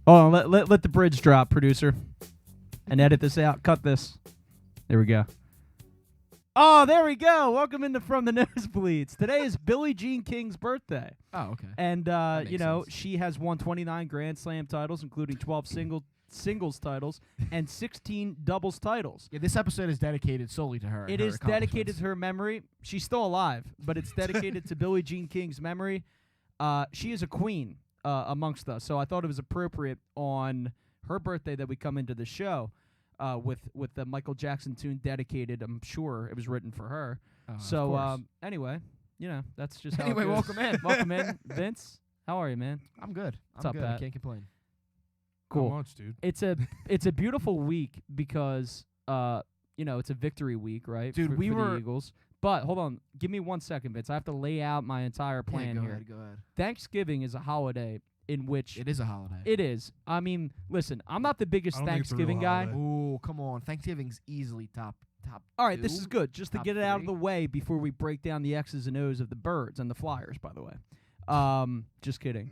Hold on, let the bridge drop, producer. And edit this out. Cut this. There we go. Oh, there we go. Welcome into From the Nosebleeds. Today is Billie Jean King's birthday. Oh, okay. And, you know, she has won 29 Grand Slam titles, including 12 singles titles and 16 doubles titles. Yeah, this episode is dedicated solely to her. It is dedicated to her memory. She's still alive, but it's dedicated to Billie Jean King's memory. She is a queen amongst us, so I thought it was appropriate on her birthday that we come into the show with the Michael Jackson tune dedicated. I'm sure it was written for her. So anyway, you know, that's just how anyway, it goes. welcome in. Welcome in, Vince. How are you, man? I'm good. What's I'm up, good. Pat? I can't complain. Cool. Not much, dude. It's a beautiful week because it's a victory week, right? Dude, for the Eagles. But hold on, give me 1 second, Vince. I have to lay out my entire plan go here. Ahead, go ahead. Thanksgiving is a holiday in which It is a holiday. it is. I mean, listen, I'm not the biggest I don't think it's a real Thanksgiving guy. holiday. Ooh, come on. Thanksgiving's easily top. All right, this two? is good. Just to Top get it out of three? the way before we break down the X's and O's of the birds and the Flyers, by the way. Just kidding.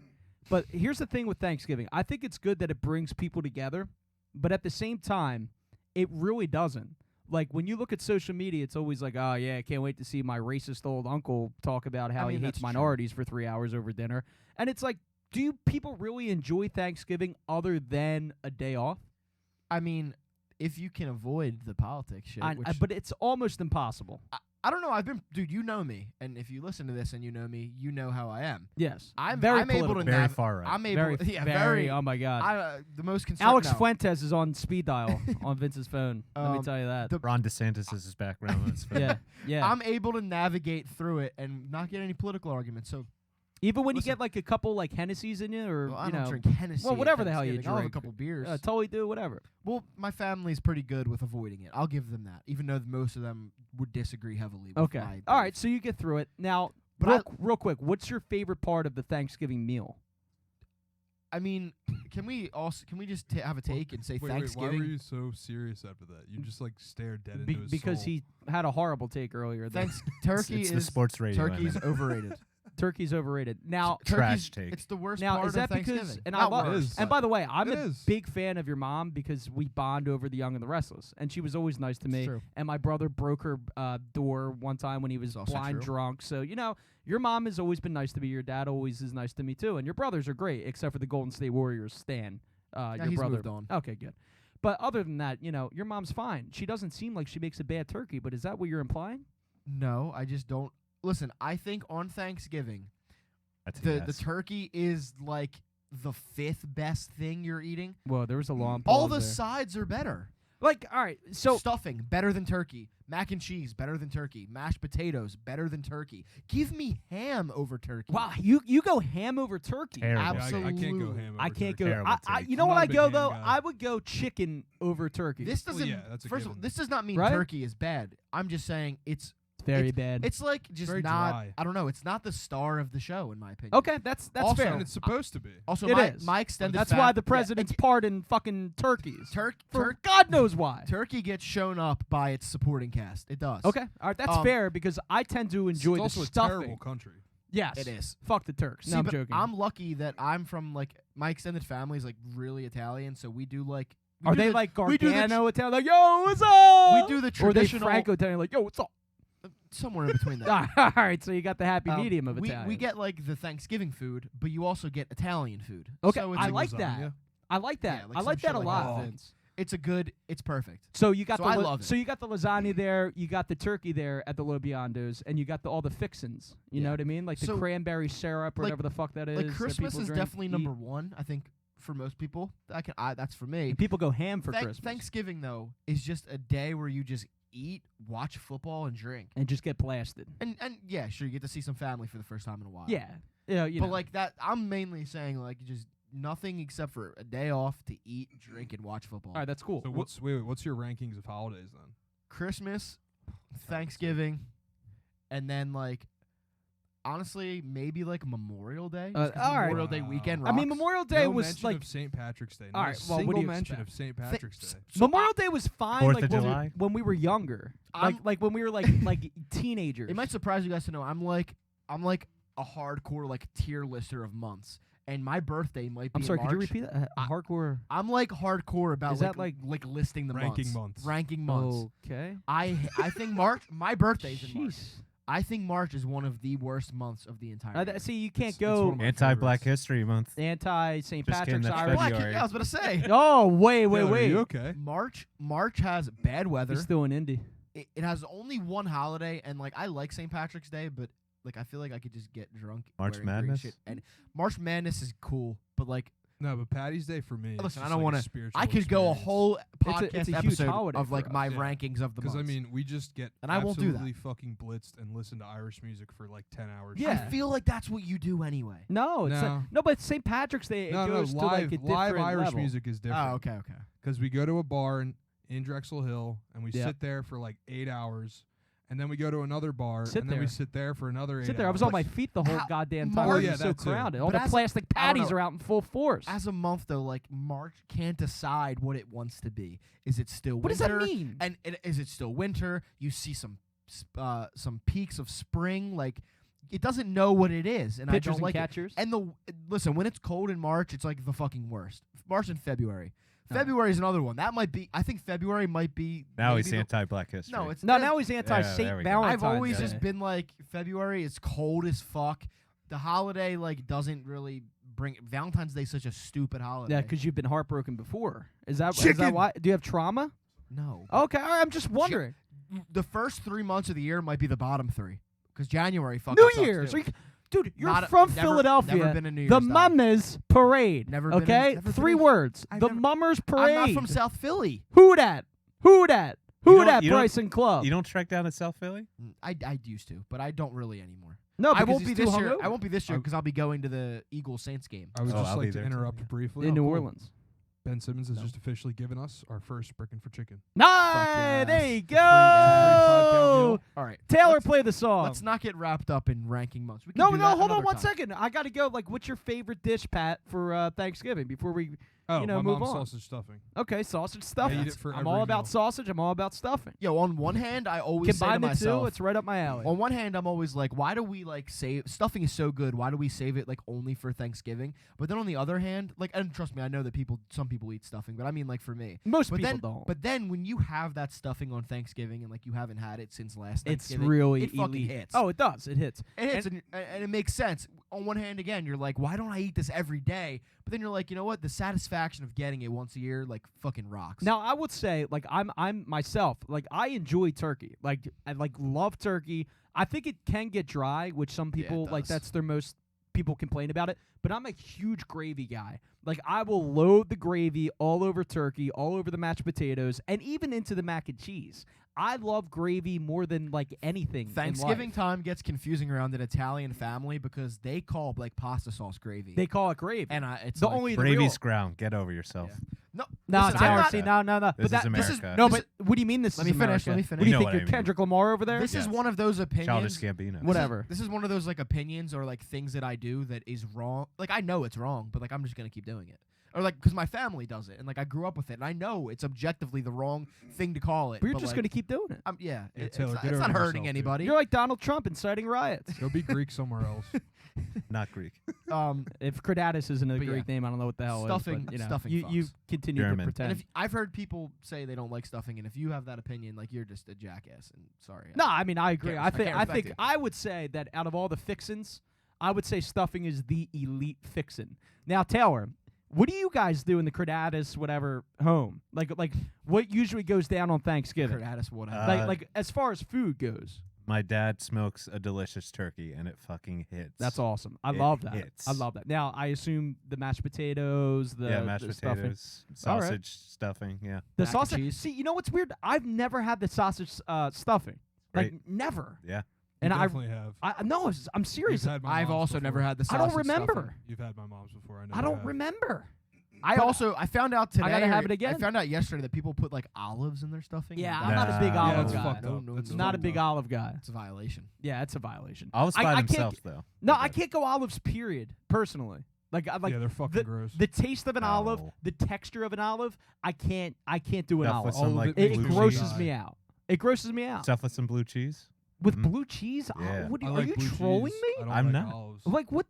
But here's the thing with Thanksgiving. I think it's good that it brings people together, but at the same time, it really doesn't. Like, when you look at social media, it's always like, oh, yeah, I can't wait to see my racist old uncle talk about how he hates that's minorities for 3 hours over dinner. And it's like, do people really enjoy Thanksgiving other than a day off? I mean, if you can avoid the politics shit. But it's almost impossible. I don't know. Dude, you know me. And if you listen to this and you know me, you know how I am. Yes. I'm very able political. to Very far right. I'm able very, oh, my God. The most concerned. Alex no. Fuentes is on speed dial on Vince's phone. Let me tell you that. Ron DeSantis is his background on his phone. Yeah. I'm able to navigate through it and not get any political arguments. So Even when listen, you get like a couple like Hennessy's in you, or I you don't know, drink Hennessy. well, at whatever the hell you Thanksgiving. I'll have a drink. couple beers. totally do whatever. Well, my family's pretty good with avoiding it. I'll give them that, even though most of them would disagree heavily with Okay. my All right. beliefs. So you get through it now. But Real quick, what's your favorite part of the Thanksgiving meal? I mean, can we just have a take and say Wait, Thanksgiving? why were you so serious after that? You just like stared dead into his Because soul. he had a horrible take earlier. Turkey it's is the sports radio. turkey's overrated. Turkey's overrated. Now, Trash take. It's the worst now part is that of Thanksgiving. because? And Not I love. worst, And but by the way, I'm It a is. big fan of your mom because we bond over The Young and the Restless, and she was always nice to It's me. true. And my brother broke her door one time when he was It's also blind true. drunk. So your mom has always been nice to me. Your dad always is nice to me too, and your brothers are great, except for the Golden State Warriors Stan. Your he's brother. moved on. Okay, good. But other than that, your mom's fine. She doesn't seem like she makes a bad turkey. But is that what you're implying? No, I just don't. Listen, I think on Thanksgiving, That's a the yes. turkey is like the 5th best thing you're eating. Well, there was a long All pause the there. sides are better. Like, all right, so Stuffing, better than turkey. Mac and cheese, better than turkey. Mashed potatoes, better than turkey. Give me ham over turkey. wow, you go ham over turkey. Terrible. Yeah, I absolutely. can't go ham over I can't go. Terrible take. You know I'm what not I a big go ham though? guy. I would go chicken over turkey. This Well, doesn't. yeah, that's a first of all, given. this does not mean Right? turkey is bad. I'm just saying it's very bad. it's like just Very not. dry. I don't know. It's not the star of the show in my opinion. Okay, that's Also, fair. And it's supposed to be. Also, It my is. my extended. That's why the Yeah, president's pardon fucking turkeys. For God knows why. Turkey gets shown up by its supporting cast. It does. Okay, all right, that's fair because I tend to enjoy It's the also a stuffing. terrible country. Yes, It is. Fuck the Turks. See, No, I'm but joking. I'm lucky that I'm from like my extended family is like really Italian, so we do like. we Are do they the- like we do the Gargano Italian? Like, yo, what's up? We do the Or are they traditional. Franco Italian? Like, yo, what's up? Somewhere in between that. All right, so you got the happy Um, medium of we Italian. we get like the Thanksgiving food, but you also get Italian food. Okay, so it's I a- like that. lasagna. I like that. Yeah, like I some like shit that a like lot, that. Vince. It's a good. It's perfect. So you got So the I love it. so you got the lasagna there, you got the turkey there at the Lo Biondos, and you got all the fixins. You know Yeah. what I mean? Like the So, cranberry syrup or like- whatever the fuck that is. Like that Christmas people is drink, definitely eat. number one. I think for most people, that's for me. And people go ham for Christmas Thanksgiving though is just a day where you just eat, watch football, and drink. and just get blasted. And yeah, sure, you get to see some family for the first time in a while. Yeah, you but know. like that, I'm mainly saying like just nothing except for a day off to eat, drink, and watch football. all right, that's cool. So what's your rankings of holidays then? Christmas, Thanksgiving, and then like honestly maybe like Memorial Day. just 'cause all right. Memorial Day Wow. weekend. I mean, rocks. Memorial Day No was mention like of St. Patrick's Day. All Not right, a well, what do single you mention expect? of St. Patrick's Day. Memorial Day was fine. 4th like of July? when we were younger, I'm- like when we were like like teenagers. It might surprise you guys to know I'm like a hardcore like tier lister of months. and my birthday might be I'm sorry, in could you March. repeat that? Hardcore. I'm like hardcore about Is that like listing the ranking months. months. Ranking months. Okay. I think March. My birthday's in March. Jeez. I think March is one of the worst months of the entire year. See, you can't It's go one of my Anti-Black favorites. History Month. anti-St. Just kidding, Patrick's that's Irish. February. Yeah, I was about to say. Oh, wait. Taylor, Are you Wait. okay? March has bad weather. He's still in Indy. It has only one holiday, and like I like St. Patrick's Day, but like I feel like I could just get drunk. March wearing green Madness? shit. And March Madness is cool, but like No, but Patty's Day for me. Listen, I is don't like wanna- a spiritual I could go a experience. whole It's podcast a huge episode holiday of for like us. my Yeah. rankings of the months. I mean, we just get And I won't do that. absolutely fucking blitzed and listen to Irish music for like 10 hours. Yeah. I feel like that's what you do anyway. No, it's No. no, but St. Patrick's Day it goes to like a live different Irish level. music is different. Oh, okay. Because we go to a bar in Drexel Hill and we Yeah. sit there for like 8 hours, and then we go to another bar Sit and then we there. sit there for another 8 Sit there. I was hours. on my feet the whole How- goddamn March- time. Well, It yeah, was so that too. crowded. All But the as- plastic I don't patties know. are out in full force. As a month though, like March can't decide what it wants to be. Is it still What does winter? that mean? And is it still winter? You see some peaks of spring. Like it doesn't know what it is, and I Pitchers don't and like it. catchers. And listen, when it's cold in March, it's like the fucking worst. March and February. Oh. February is another one. That might be. I think February might be. Now maybe he's the- anti-Black History. No, it's No, not. now he's there anti-Saint we go. Valentine's I've always Day. just been like February. It's cold as fuck. The holiday like doesn't really bring. Valentine's Day is such a stupid holiday. Yeah, because you've been heartbroken before. Is that Chicken! why? Do you have trauma? no. Okay, all right, I'm just wondering. The first 3 months of the year might be the bottom 3 because January fucking New sucks Year's. too. Dude, you're Not a- from never- Philadelphia. Never been a New Year's The time. Mummers Parade. Never been in- okay? never been 3 in- words. I've The never- Mummers I'm Parade. not from South Philly. Who dat? Who dat? You Who don't- dat you don't- Bryson Club? You don't trek down to South Philly? I used to, but I don't really anymore. No, I because won't he's be too this year. hungover. I won't be this year I- because I'll be going to the Eagles Saints game. I would Oh, just I'll be like to there too, interrupt yeah. briefly. in New cool. Orleans. Ben Simmons has No. just officially given us our first Brickin' for Chicken. Nice. There you yes. go. Free 5-count meal. All right, Taylor, let's- play the song. Let's not get wrapped up in ranking months. We can No, do no, that hold on another one time. second. I got to go. Like, what's your favorite dish, Pat, for Thanksgiving before we Oh, You know, my move mom's on. sausage stuffing. Okay, sausage stuffing. eat it for I'm every all about meal. sausage. I'm all about stuffing. Yo, on one hand, I always say to Combine the myself, two, it's right up my alley. on one hand, I'm always like, why do we like save stuffing is so good? Why do we save it like only for Thanksgiving? But then on the other hand, like, and trust me, I know that some people eat stuffing, but I mean like for me. Most But people then, don't. but then when you have that stuffing on Thanksgiving and like you haven't had it since last It's Thanksgiving, really it fucking elite. hits. Oh, it does. It hits. It hits, and it makes sense. On one hand, again, you're like, why don't I eat this every day? But then you're like, you know what? The satisfaction of getting it once a year, like, fucking rocks. Now, I would say, like, I'm myself, like, I enjoy turkey. Like, I love turkey. I think it can get dry, which some Yeah, it people like. does. That's their most people complain about it. But I'm a huge gravy guy. Like, I will load the gravy all over turkey, all over the mashed potatoes, and even into the mac and cheese. I love gravy more than like anything. Thanksgiving in life. time gets confusing around an Italian family because they call like pasta sauce gravy. They call it gravy. and it's the like, only the real. Bravy's ground. Get over yourself. Yeah. No, No, listen, Taylor, I'm not- see, no. This But is that, America. no, This but what do you mean this Let is me finish, America? let me What finish. do you You know think? what You're I mean. Kendrick Lamar over there? This is Yes. one of those Childish opinions. Gambino. Whatever. This is one of those like opinions or like things that I do that is wrong. Like I know it's wrong, but like I'm just gonna keep doing it. Or like because my family does it, and like I grew up with it, and I know it's objectively the wrong thing to call it. But you're but, just like, going to keep doing it. Yeah, Yeah, it's Taylor, not, get it's over not hurting yourself, dude. anybody. You're like Donald Trump inciting riots. Go be Greek somewhere else. Not Greek. If Credatus isn't a But Greek yeah. name, I don't know what the hell Stuffing- is. But, you know, stuffing you fucks. continue German. to And pretend. if I've heard people say they don't like stuffing, and if you have that opinion, like you're just a jackass. And sorry. No, I mean I agree. Can't respect- I can't think respect I would say that out of all the fixins, I would say stuffing is the elite fixin. Now, Taylor, what do you guys do in the Credatus whatever home? Like what usually goes down on Thanksgiving? Curtis, whatever. Like as far as food goes. My dad smokes a delicious turkey, and it fucking hits. That's awesome. I It love that. hits. I love that. Now, I assume the mashed potatoes, the mashed the stuffing. potatoes, All right. sausage stuffing. Yeah. The Mac and sausage. cheese. See, you know what's weird? I've never had the sausage stuffing. Like Right. never. Yeah. And you I definitely have. no, I'm You've serious. had my I've mom's also never before. had the I sausage don't remember. stuffing. You've had my mom's before. I know. I you don't have. remember. I found out today. I gotta have it or- again. I found out yesterday that people put like olives in their stuffing. Yeah, Like, I'm not a big Nah. olive Yeah, it's guy. fucked No, up. no, It's no, Not a fucked big up. olive guy. it's a violation. Yeah, it's a violation. Olives I by can't themselves, g- though. No, They're I good. can't go olives. Period. Personally, like Yeah, they're fucking gross. the taste of an olive, No. the texture of an olive. I can't do an Stuff olive. with All some of like it It makes blue me grosses die. me out. It grosses me out. Stuff with some blue cheese. With blue cheese? Yeah. What, I are like you blue trolling cheese. me? I don't I'm like not. olives. Like what?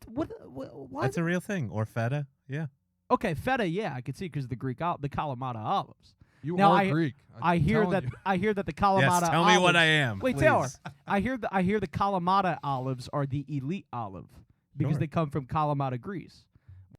That's a real thing. Or feta. Yeah. Okay, feta, yeah, I could see because the the Kalamata olives. You Now, are Greek. I I'm hear telling that you. I hear that the Kalamata Yes. Tell me what olives- I am. Wait, please. Taylor. I hear the Kalamata olives are the elite olive because Sure. they come from Kalamata, Greece,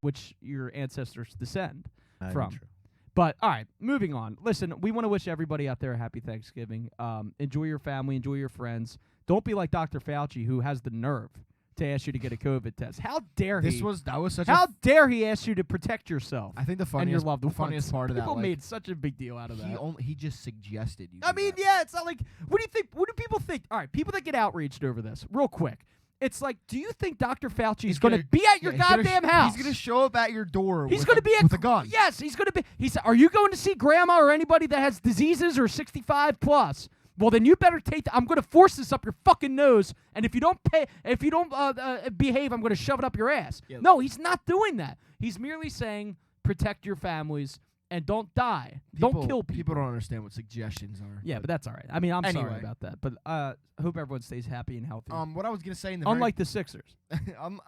which your ancestors descend Not even from. true. But all right, moving on. Listen, we want to wish everybody out there a happy Thanksgiving. Enjoy your family, enjoy your friends. Don't be like Dr. Fauci, who has the nerve to ask you to get a COVID test. How dare he? That was such How dare he ask you to protect yourself I think the and your funniest loved the ones? funniest part of that, People like, made such a big deal out of that. he just suggested you. I do mean, that. yeah, it's not like. What do you think? What do people think? All right, people that get outraged over this, real quick. It's like, do you think Dr. Fauci is going to be at your Yeah, he's gonna goddamn house? He's gonna show up at your door. He's with going to a, be at with a gun. Yes, he's going to be. He said, "Are you going to see grandma or anybody that has diseases or 65 plus?" Well, then you better take. I'm going to force this up your fucking nose, and if you don't behave, I'm going to shove it up your ass. Yeah. No, he's not doing that. He's merely saying protect your families and don't die. Don't kill people. People don't understand what suggestions are. Yeah, but that's all right. I mean, I'm sorry Anyway. about that, but I hope everyone stays happy and healthy. What I was gonna say in the Unlike the Sixers.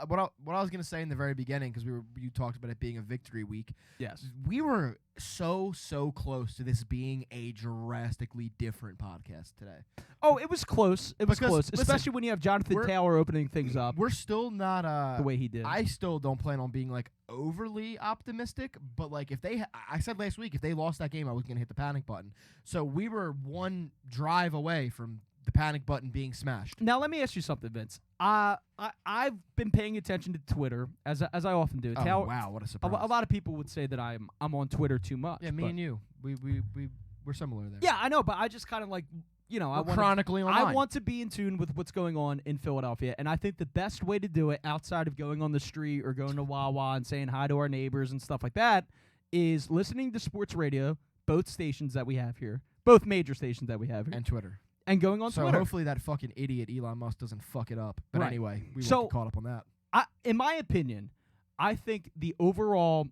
what I was gonna say in the very beginning, because you talked about it being a victory week. Yes. We were so close to this being a drastically different podcast today. Oh, it was close. It was Because, close, listen, especially when you have Jonathan we're- Taylor opening things up We're still not the way he did. I still don't plan on being like overly optimistic, but like if they, I said last week, if they lost that game, I was gonna hit the panic button. So we were one drive away from the panic button being smashed. Now let me ask you something, Vince. I've been paying attention to Twitter as I often do. Oh wow, what a A surprise! lot of people would say that I'm on Twitter too much. Yeah, me but- and you, we're similar there. Yeah, I know, but I just kind of like I we're want chronically online. I want to be in tune with what's going on in Philadelphia, and I think the best way to do it, outside of going on the street or going to Wawa and saying hi to our neighbors and stuff like that, is listening to sports radio, both stations that we have here, both major stations that we have here, and Twitter. and going on So Twitter. hopefully that fucking idiot Elon Musk doesn't fuck it up. But Right. anyway, we So- won't get caught up on that. In my opinion, I think the overall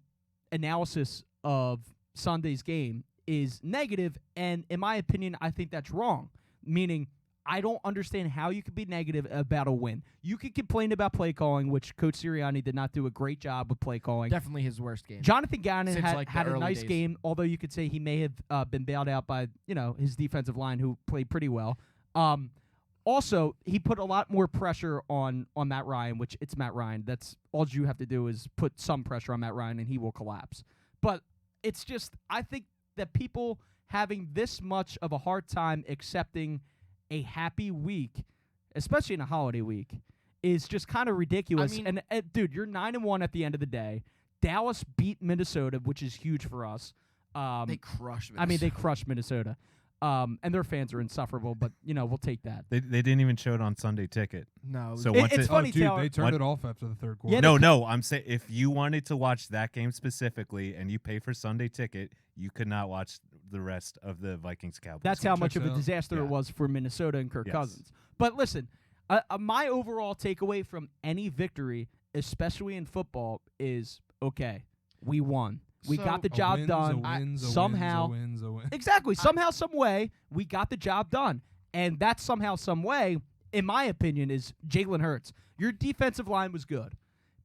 analysis of Sunday's game is negative, and in my opinion, I think that's wrong. Meaning, I don't understand how you could be negative about a win. You could complain about play calling, which Coach Sirianni did not do a great job with play calling. Definitely his worst game. Jonathan Gannon Since, had, like, the had a early nice days. game, although you could say he may have been bailed out by his defensive line, who played pretty well. Also, he put a lot more pressure on Matt Ryan, which it's Matt Ryan. That's all you have to do is put some pressure on Matt Ryan, and he will collapse. But it's just, I think that people having this much of a hard time accepting a happy week, especially in a holiday week, is just kind of ridiculous. I mean- and dude, you're 9-1 at the end of the day. Dallas beat Minnesota, which is huge for us. They crushed. I mean, they crushed Minnesota. And their fans are insufferable, but we'll take that. They didn't even show it on Sunday Ticket. No. So It- once it's it, funny, oh, dude, Taylor. they turned What? it off after the third quarter. Yeah, no, I'm saying if you wanted to watch that game specifically and you pay for Sunday Ticket, you could not watch the rest of the Vikings Cowboys. That's game. how much checks of a out. disaster it Yeah. was for Minnesota and Kirk Yes. Cousins. But listen, my overall takeaway from any victory, especially in football, is okay, we won. We So, got the A job win's done. A win's a somehow. win's a win. Exactly. Somehow, some way, we got the job done. And that somehow, some way, in my opinion, is Jalen Hurts. Your defensive line was good.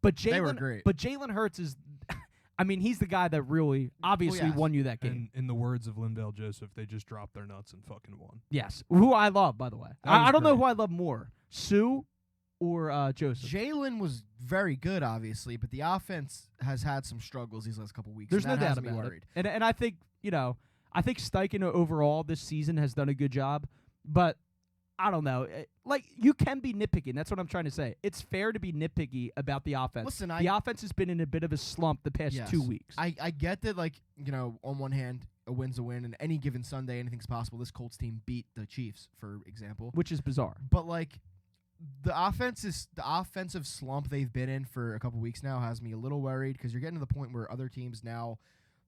But Jalen, They were great. But Jalen Hurts is, I mean, he's the guy that really, obviously, yes. won you that game. And in the words of Lindell Joseph, they just dropped their nuts and fucking won. Yes. Who I love, by the way. That was I don't know great. who I love more, Sue or Joseph. Jalen was very good, obviously, but the offense has had some struggles these last couple weeks. There's and no that doubt has me about worried. it. And I think, I think Steichen overall this season has done a good job, but I don't know. Like, you can be nitpicky. That's what I'm trying to say. It's fair to be nitpicky about the offense. Listen, the offense has been in a bit of a slump the past Yes. 2 weeks. I get that, like, on one hand, a win's a win, and any given Sunday, anything's possible. This Colts team beat the Chiefs, for example. which is bizarre. But, like, the offensive slump they've been in for a couple weeks now has me a little worried because you're getting to the point where other teams now,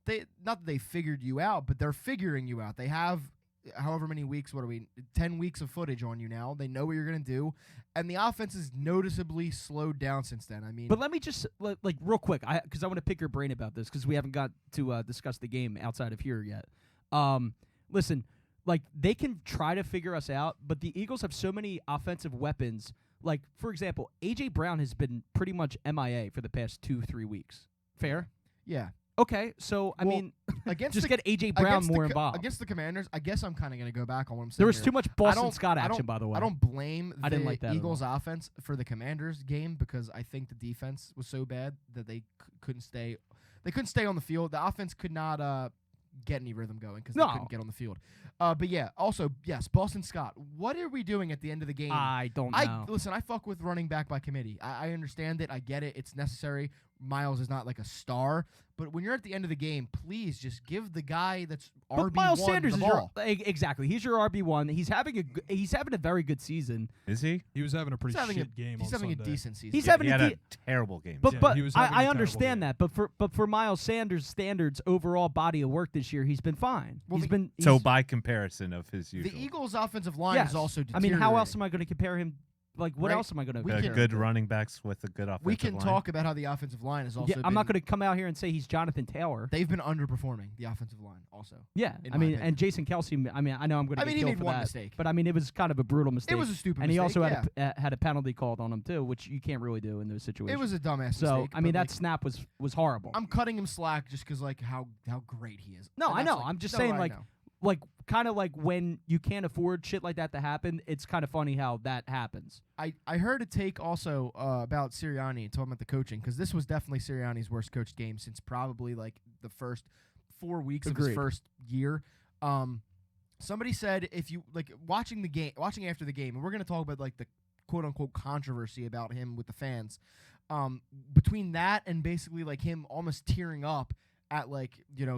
not that they figured you out, but they're figuring you out. They have however many weeks, 10 weeks of footage on you now. They know what you're going to do. And the offense is noticeably slowed down since then. I mean, But let me just, like, real quick, because I want to pick your brain about this because we haven't got to discuss the game outside of here yet. Listen, like they can try to figure us out, but the Eagles have so many offensive weapons. Like, for example, A.J. Brown has been pretty much MIA for the past 2-3 weeks. Fair? Yeah. Okay, so, I Well, mean, Against just the, get A.J. Brown more involved. Against the Commanders, I guess I'm kind of going to go back on what I'm saying. There was here. too much I Boston don't- Scott I don't- action, by the way. I don't blame I the didn't like that at Eagles' all. offense for the Commanders game because I think the defense was so bad that they couldn't stay. They couldn't stay on the field. The offense could not get any rhythm going because No. they couldn't get on the field. But yeah, also yes, Boston Scott. What are we doing at the end of the game? I don't know. Listen. I fuck with running back by committee. I understand it. I get it. It's necessary. Miles is not like a star, but when you're at the end of the game, please just give the guy that's But RB1 Miles Sanders the is ball. your exactly. He's your RB1. He's having a very good season. Is he? He was having a pretty He's having shit game He's on having Sunday. a decent season. He's Yeah, having he a had de- a terrible game. But Yeah, but he was having a I terrible understand game. that. But for Miles Sanders' standards, overall body of work this year, he's been fine. Well, He's So by comparison of his the usual, Eagles' offensive line yes. is also I deteriorating. mean, how else am I going to compare him? Like, what Right. else am I going to? We compare can- good running backs with a good offensive we can line. talk about how the offensive line is also. Yeah, I'm not going to come out here and say he's Jonathan Taylor. They've been underperforming the offensive line also. Yeah, in I my mean, opinion. and Jason Kelsey. I mean, I know I'm going to I get mean, he killed made for one that, mistake. but I mean, it was kind of a brutal mistake. It was a stupid and mistake. he also yeah. had a penalty called on him too, which you can't really do in those situations. It was a dumbass so. mistake. I mean, but, that snap was horrible. I'm cutting him slack just because like how great he is. No, And I that's know. like- I'm just no, saying, I like, know. like kind of like when you can't afford shit like that to happen. It's kind of funny how that happens. I heard a take also about Sirianni talking about the coaching because this was definitely Sirianni's worst coached game since probably like the first 4 weeks of Agreed. his first year. Somebody said if you like watching after the game, and we're gonna talk about like the quote unquote controversy about him with the fans. Between that and basically like him almost tearing up at like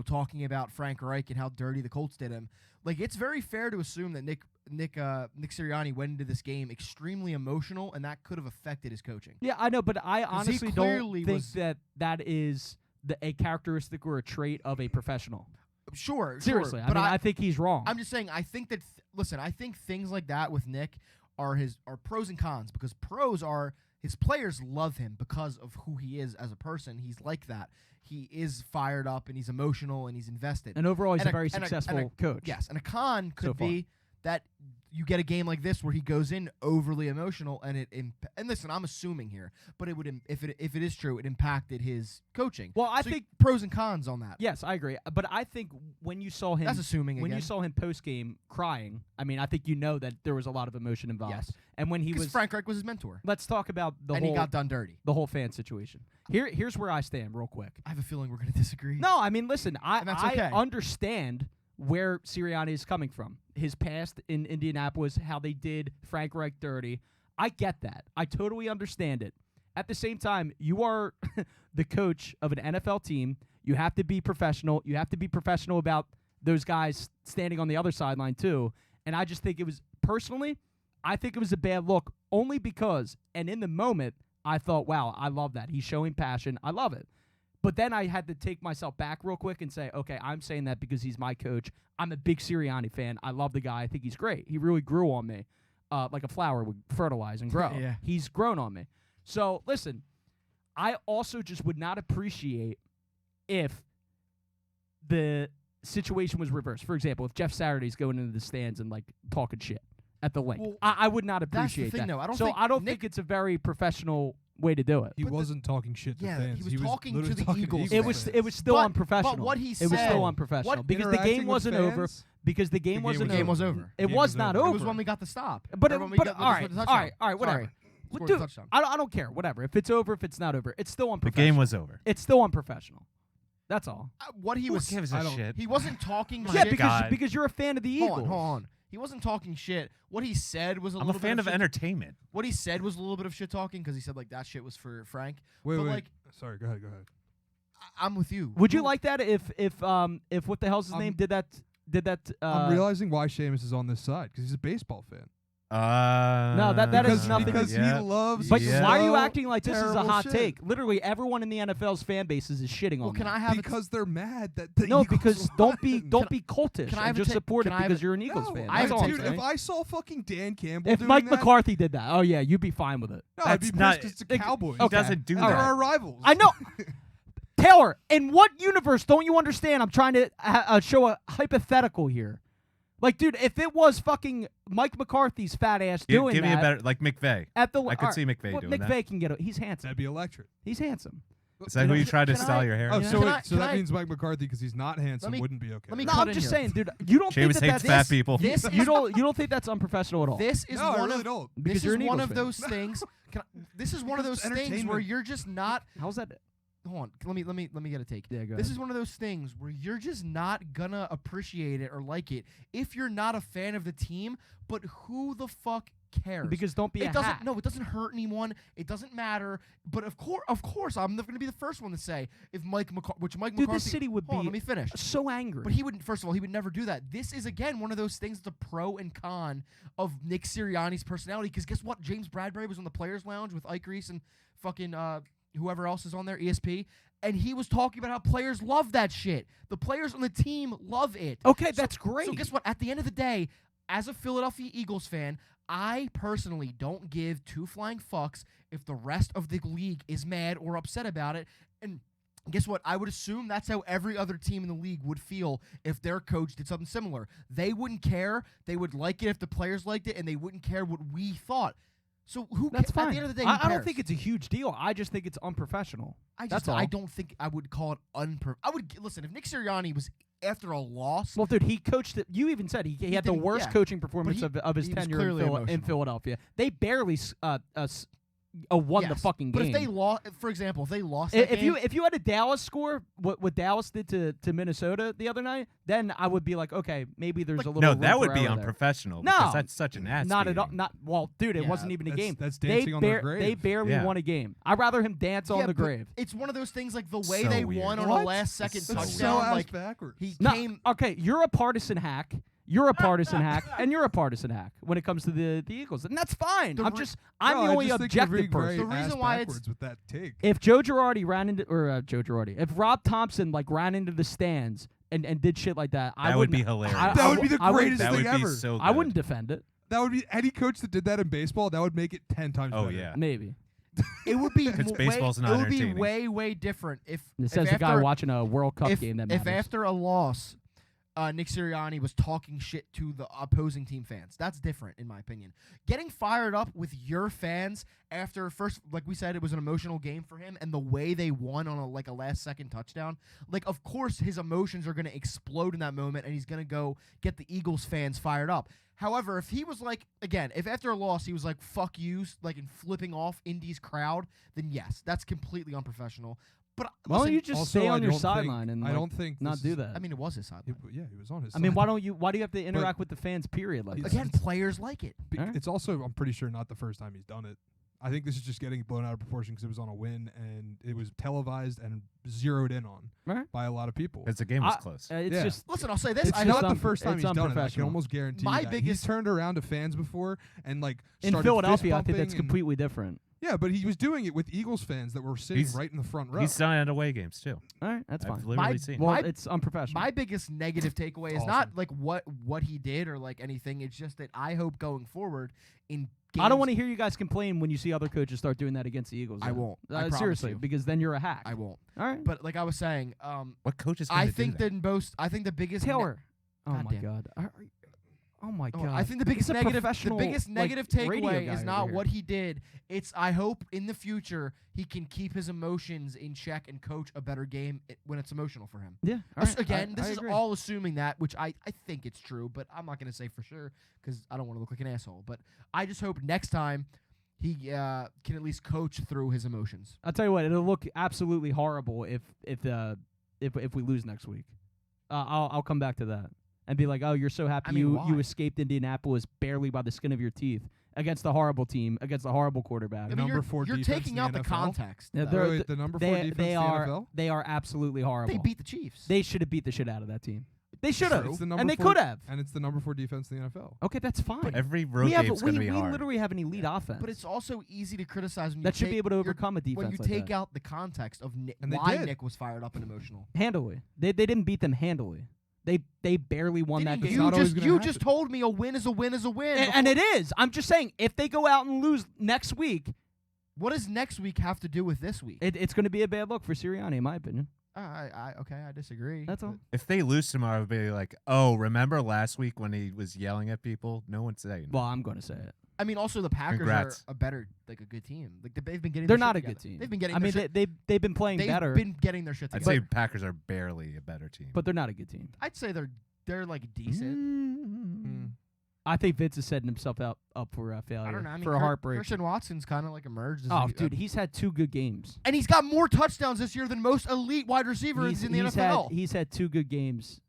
talking about Frank Reich and how dirty the Colts did him. Like it's very fair to assume that Nick Sirianni went into this game extremely emotional, and that could have affected his coaching. Yeah, I know, but I he honestly don't clearly think was- that is a characteristic or a trait of a professional. Sure, Seriously, but I think he's wrong. I'm just saying. I think that listen. I think things like that with Nick are pros and cons because pros are his players love him because of who he is as a person. He's like that. He is fired up and he's emotional and he's invested. and overall, he's and a very and successful coach. Yes, and a con So could far. be that you get a game like this where he goes in overly emotional and and listen, I'm assuming here, but it would if it is true, it impacted his coaching. Well, I So think pros and cons on that. yes, I agree. But I think when you saw him, That's assuming when again. you saw him post game crying, I mean, I think you know that there was a lot of emotion involved. Yes. And when he because was, Frank Reich was his mentor, let's talk about and he got done dirty. the whole fan situation. Here's where I stand, real quick. I have a feeling we're going to disagree. No, I mean, listen, And that's okay. I understand where Sirianni is coming from. His past in Indianapolis, how they did Frank Reich dirty. I get that. I totally understand it. At the same time, you are the coach of an NFL team. You have to be professional. You have to be professional about those guys standing on the other sideline too. And I just think it was, personally, I think it was a bad look only because, and in the moment, I thought, wow, I love that. He's showing passion. I love it. But then I had to take myself back real quick and say, okay, I'm saying that because he's my coach. I'm a big Sirianni fan. I love the guy. I think he's great. He really grew on me like a flower would fertilize and grow. Yeah. He's grown on me. So, listen, I also just would not appreciate if the situation was reversed. For example, if Jeff Saturday's going into the stands and, like, talking shit at the link. Well, I would not that's the appreciate thing, that. though. I don't so think I don't Nick- think it's a very professional way to do it. He But the- wasn't talking shit to Yeah, fans. he was talking to literally the talking Eagles It fans. was still But- unprofessional. but what he it was said- still unprofessional what- because the Interacting game with wasn't over. fans? Because the game game wasn't the was game over. was over. It Game was was not over. over. It was when we got the stop. But Or it, when we but got- all right, with the all touchdown. right, whatever. Sorry. Well, Scored the dude, touchdown. I don't care. Whatever. If it's over, if it's not over, it's still The unprofessional. game was over. It's still unprofessional. That's all. What he Who was gives I a don't- shit? he wasn't talking My Yeah, shit. God. because you're a fan of the Eagles. Hold on. He wasn't talking shit. What he said was a I'm little a fan bit of shit. entertainment. What he said was a little bit of shit talking because he said like that shit was for Frank. Wait, But, wait. like- Sorry, go ahead. I'm with you. Would you Who- like that if what the hell's his name did that? I'm realizing why Seamus is on this side because he's a baseball fan. No, that because is nothing. because Yeah. he loves. But Yeah. why are you so acting like this is a terrible hot shit. take? Literally, everyone in the NFL's fan bases is shitting Well, on can that. I have Because they're mad that the No, Eagles because won. don't be cultish. can I and have a just ta- support can it I have because a- you're an Eagles No, fan. I have That's a all I'm take- dude, saying. if I saw fucking Dan Campbell If doing Mike that, McCarthy did that, oh yeah, you'd be fine with it. no, I'd be That's not- pissed 'cause it's the Cowboys. He Okay. doesn't do And All they're right. that. our rivals. I know. Taylor, in what universe don't you understand? I'm trying to show a hypothetical here. Like, dude, if it was fucking Mike McCarthy's fat ass doing Give me that a better, like McVay. at the, I could see McVay doing that. McVay can get. He's handsome. That'd be electric. He's handsome. Is that who you tried to can style I- your hair? Oh, Yeah. so Can so that I- means Mike McCarthy, because he's not handsome, me- wouldn't be okay. let me with No, that. cut I'm in just here. saying, dude. You don't James think hates that fat that's people. This you is don't think that's unprofessional at all. this is No, I one really of don't. Because this you're is an one Eagles of fan. those things. This is one of Because those it's things where entertainment. you're just not. How's that? Hold on, let me get a take. Yeah, go This ahead. is one of those things where you're just not gonna appreciate it or like it if you're not a fan of the team. But who the fuck cares? Because don't be a it doesn't. hack. No, it doesn't hurt anyone. It doesn't matter. But of course, I'm going to be the first one to say if Mike Dude, McCarthy. this city would Hold on, be let me finish. so angry. But he wouldn't. First of all, he would never do that. This is again one of those things that's a pro and con of Nick Sirianni's personality. Because guess what? James Bradbury was on the Players Lounge with Ike Reese and fucking whoever else is on there, ESP, and he was talking about how players love that shit. The players on the team love it. Okay, So- that's great. So guess what? At the end of the day, as a Philadelphia Eagles fan, I personally don't give two flying fucks if the rest of the league is mad or upset about it. And guess what? I would assume that's how every other team in the league would feel if their coach did something similar. They wouldn't care. They would like it if the players liked it, and they wouldn't care what we thought. So who? That's fine. At the end of the day, I who don't cares? think it's a huge deal. I just think it's unprofessional. I don't think I would call it I would listen if Nick Sirianni was after a loss. Well, dude, he coached it. You even said he had the didn't- worst yeah. coaching performance he- of his he was tenure clearly in emotional. Philadelphia. They barely won the Yes. fucking But game. if they lost, for example, if they lost, if that you game, if you had a Dallas score, what Dallas did to Minnesota the other night, then I would be like, okay, maybe there's a little. No, room that for would be error there. unprofessional. No. Because that's such an ass. Not at all. beating. Not well, dude. It Yeah, wasn't even a game. That's They dancing on their grave. They barely Yeah. won a game. I'd rather him dance on Yeah, the but grave. It's one of those things like the way So they weird. won on What? a last-second So That's touchdown. so ass Like backwards. he No, came. okay, you're a partisan hack. You're a partisan hack, and you're a partisan hack when it comes to the Eagles, and that's fine. I'm No, the I only just think you're objective being person. very The reason ass why it's- backwards with that take. If Joe Girardi ran into, if Rob Thompson like ran into the stands and did shit like that, I That would be wouldn't- hilarious. I- That would be the I greatest That thing would be ever. so good. I wouldn't defend it. That would be any coach that did that in baseball. That would make it 10 times Oh, better. yeah. Maybe It would be Because way, baseball's not it would be entertaining. way different if it says if the guy after, watching a World Cup if, game that if matters. after a loss, Nick Sirianni was talking shit to the opposing team fans. That's different, in my opinion. Getting fired up with your fans after first, like we said, it was an emotional game for him, and the way they won on a last-second touchdown. Like, of course, his emotions are going to explode in that moment, and he's going to go get the Eagles fans fired up. However, if he was like, again, if after a loss he was like, fuck yous, like, and flipping off Indy's crowd, then yes, that's completely unprofessional. But Why don't listen, you just Also, stay I on your don't think- sideline and I like, don't think not this do is- that? I mean, it was his sideline. Yeah, he was on his I mean, side. why do you have to interact with the fans? Period. Like It's- that? Again, players like it. Alright. It's also, I'm pretty sure, not the first time he's done it. I think this is just getting blown out of proportion because it was on a win and it was televised and zeroed in on Right. by a lot of people. Because the game was I- close. It's Yeah. just Listen, I'll say this. It's I not hope the first time it's he's done it. I can unprofessional. almost guarantee My you that. biggest- He's turned around to fans before and like in started Philadelphia. I think fist that's pumping and- completely different. Yeah, but he was doing it with Eagles fans that were sitting He's- right in the front row. He's done it at away games too. All right, that's I've fine. literally seen. Well, My- it's unprofessional. My biggest negative takeaway is Awesome. not like what he did or like anything. It's just that I hope going forward in games, I don't want to hear you guys complain when you see other coaches start doing that against the Eagles. I though. won't. I promise Seriously, you. because then you're a hack. I won't. All right, But like I was saying, What coach is I gonna think do that I think the biggest Taylor. Oh my Goddamn. God. Oh my God. I think the biggest He's a negative professional, negative like, radio takeaway guy is over not here. what he did. It's I hope in the future he can keep his emotions in check and coach a better game when it's emotional for him. Yeah. all right, Again, I this is agree. all assuming that, which I think it's true, but I'm not going to say for sure because I don't want to look like an asshole. But I just hope next time he can at least coach through his emotions. I'll tell you what. It'll look absolutely horrible if we lose next week. I'll come back to that and be like, oh, you're so happy I mean, you why? escaped Indianapolis barely by the skin of your teeth against a horrible team, against a horrible quarterback. I mean, number you're, 4 you're defense taking in the out the NFL? context. Yeah, though. they're- Wait, the number 4 defense they in the are NFL? they are absolutely horrible. They beat the Chiefs. They should have beat the shit out of that team. They should have, It's the number and they 4 could have. And it's the number 4 defense in the NFL. Okay, that's fine. Every road we have game's we, gonna be we hard. literally have an elite offense. But it's also easy to criticize when you that should take, be able to you're- overcome a defense when you like take that. out the context of And they why did. Nick was fired up and emotional. handily. They didn't beat them handily. They barely won that Didn't game. It's not always gonna you happen. just told me a win is a win is a win. And it is. I'm just saying, if they go out and lose next week, What does next week have to do with this week? it's going to be a bad look for Sirianni, in my opinion. I disagree. That's all. but- If they lose tomorrow, it'll be like, oh, remember last week when he was yelling at people? No one's saying. Well, I'm going to say it. I mean, also the Packers Congrats. are a good team. Like they've been getting. They're their not shit a good together. team. They've been getting. I mean, their shit, they've been playing they've better, been getting their shit I'd together. say Packers are barely a better team. but they're not a good team. I'd say they're like decent. Mm. I think Vince is setting himself up for failure, I don't know. I mean, for a heartbreak. Christian Watson's kind of like emerged. As Oh, a, dude, he's had 2 good games. and he's got more touchdowns this year than most elite wide receivers in the NFL. He's had 2 good games.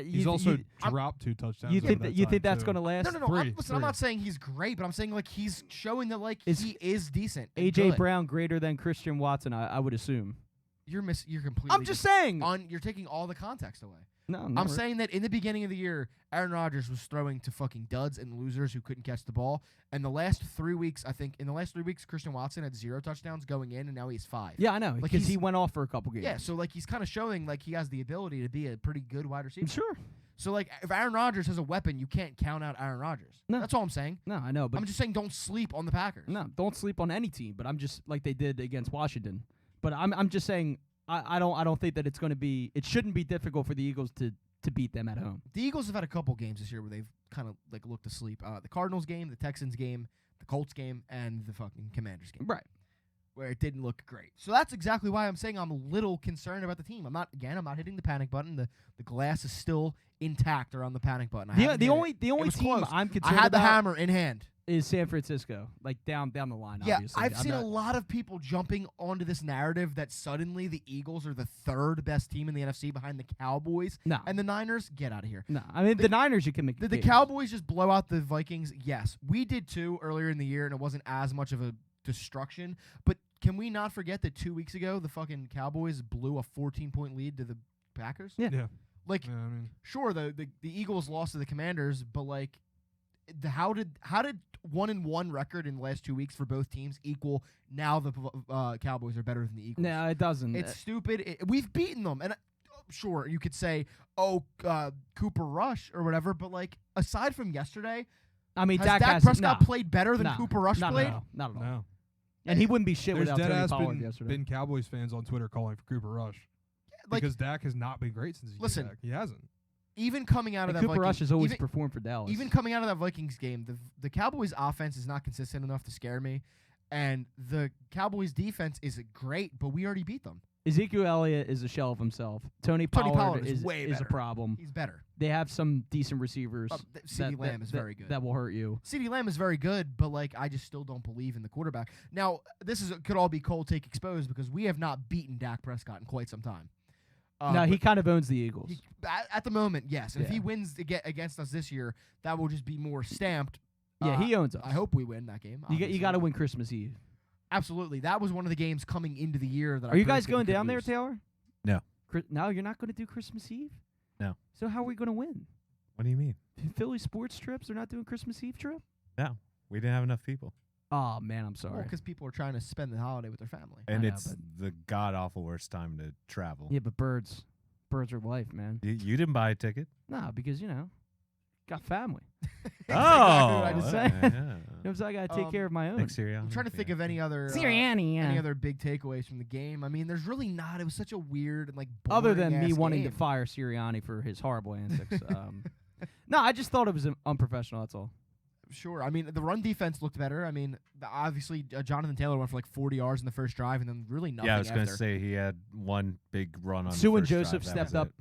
He's also dropped 2 touchdowns. You over think that you think time, that's too. going to last? No. Three. I'm not saying he's great, but I'm saying like he's showing that like Is he is decent. and AJ good. Brown greater than Christian Watson? I would assume. You're completely. I'm just saying. You're taking all the context away. No, I'm saying that in the beginning of the year, Aaron Rodgers was throwing to fucking duds and losers who couldn't catch the ball. And the last 3 weeks, Christian Watson had 0 touchdowns going in, and now he's 5. Yeah, I know, Like, because he he's- went off for a couple games. Yeah, so like he's kind of showing like he has the ability to be a pretty good wide receiver. Sure. So like if Aaron Rodgers has a weapon, you can't count out Aaron Rodgers. No. That's all I'm saying. No, I know, but I'm just saying don't sleep on the Packers. no, don't sleep on any team. But I'm just like they did against Washington. But I'm just saying I don't think that it's going to be. It shouldn't be difficult for the Eagles to beat them at home. The Eagles have had a couple games this year where they've kind of like looked asleep. The Cardinals game, the Texans game, the Colts game, and the fucking Commanders game. Right. Where it didn't look great. So that's exactly why I'm saying I'm a little concerned about the team. I'm not hitting the panic button. The glass is still intact around the panic button. I haven't The hit only it. the It only was team close. I'm I concerned had the about hammer in hand. is San Francisco, like down the line. Yeah, Obviously, I've I'm seen a not- lot of people jumping onto this narrative that suddenly the Eagles are the 3rd best team in the NFC behind the Cowboys No, and the Niners. Get out of here. no. I mean, the Niners, you can make Did the case. Cowboys just blow out the Vikings? Yes. We did too earlier in the year, and it wasn't as much of a destruction. But can we not forget that 2 weeks ago, the fucking Cowboys blew a 14-point lead to the Packers? Yeah. Yeah. Like, Yeah, I mean, sure, the Eagles lost to the Commanders, but like, how did 1-1 record in the last 2 weeks for both teams equal now the Cowboys are better than the Eagles? No, it doesn't. It's stupid. We've beaten them, and sure, you could say, Cooper Rush or whatever, but like, aside from yesterday, I mean, has Dak Dak Prescott nah, played better than nah, Cooper Rush not played? At all, not at all. no. And he wouldn't be shit There's without dead Tony ass Pollard yesterday. been Cowboys fans on Twitter calling for Cooper Rush Like, because Dak has not been great since he's Listen, been back. He hasn't. even coming out And of that Cooper Rush Vikings, has always even, performed for Dallas. even coming out of that Vikings game, the Cowboys offense is not consistent enough to scare me, and the Cowboys defense is great, but we already beat them. Ezekiel Elliott is a shell of himself. Tony Tony Pollard Pollard is way a better. problem. He's better. They have some decent receivers. CeeDee Lamb is very good. That will hurt you. CeeDee Lamb is very good, but like I just still don't believe in the quarterback. Now, could all be cold take exposed because we have not beaten Dak Prescott in quite some time. No, he but kind of owns the Eagles. at the moment, yes. And if Yeah. he wins against us this year, that will just be more stamped. Yeah, he owns us. I hope we win that game. You obviously. got to win Christmas Eve. Absolutely. That was one of the games coming into the year that Are you guys predicted we going could down there, lose. Taylor? No. No, you're not going to do Christmas Eve? No. So how are we going to win? What do you mean? Philly sports trips? They're not doing Christmas Eve trip? No, we didn't have enough people, Oh, man, I'm Well, sorry. because people are trying to spend the holiday with their family. and know, it's the god awful worst time to travel. Yeah, but birds are life, man. You didn't buy a ticket. No, because, got family. Exactly what I just just said. yeah. You know what I'm saying? I got to take care of my own. Thanks, Sirriani. I'm trying to think of any other Siriani, yeah. any other big takeaways from the game. I mean, there's really not. It was such a weird and like Other than me boring-ass wanting game. to fire Siriani for his horrible antics. No, I just thought it was unprofessional, that's all. Sure. I mean, the run defense looked better. I mean, obviously Jonathan Taylor went for like 40 yards in the first drive, and then really nothing. Yeah, I was going to say he had one big run on. Sue the and first drive. Joseph That stepped was up. it.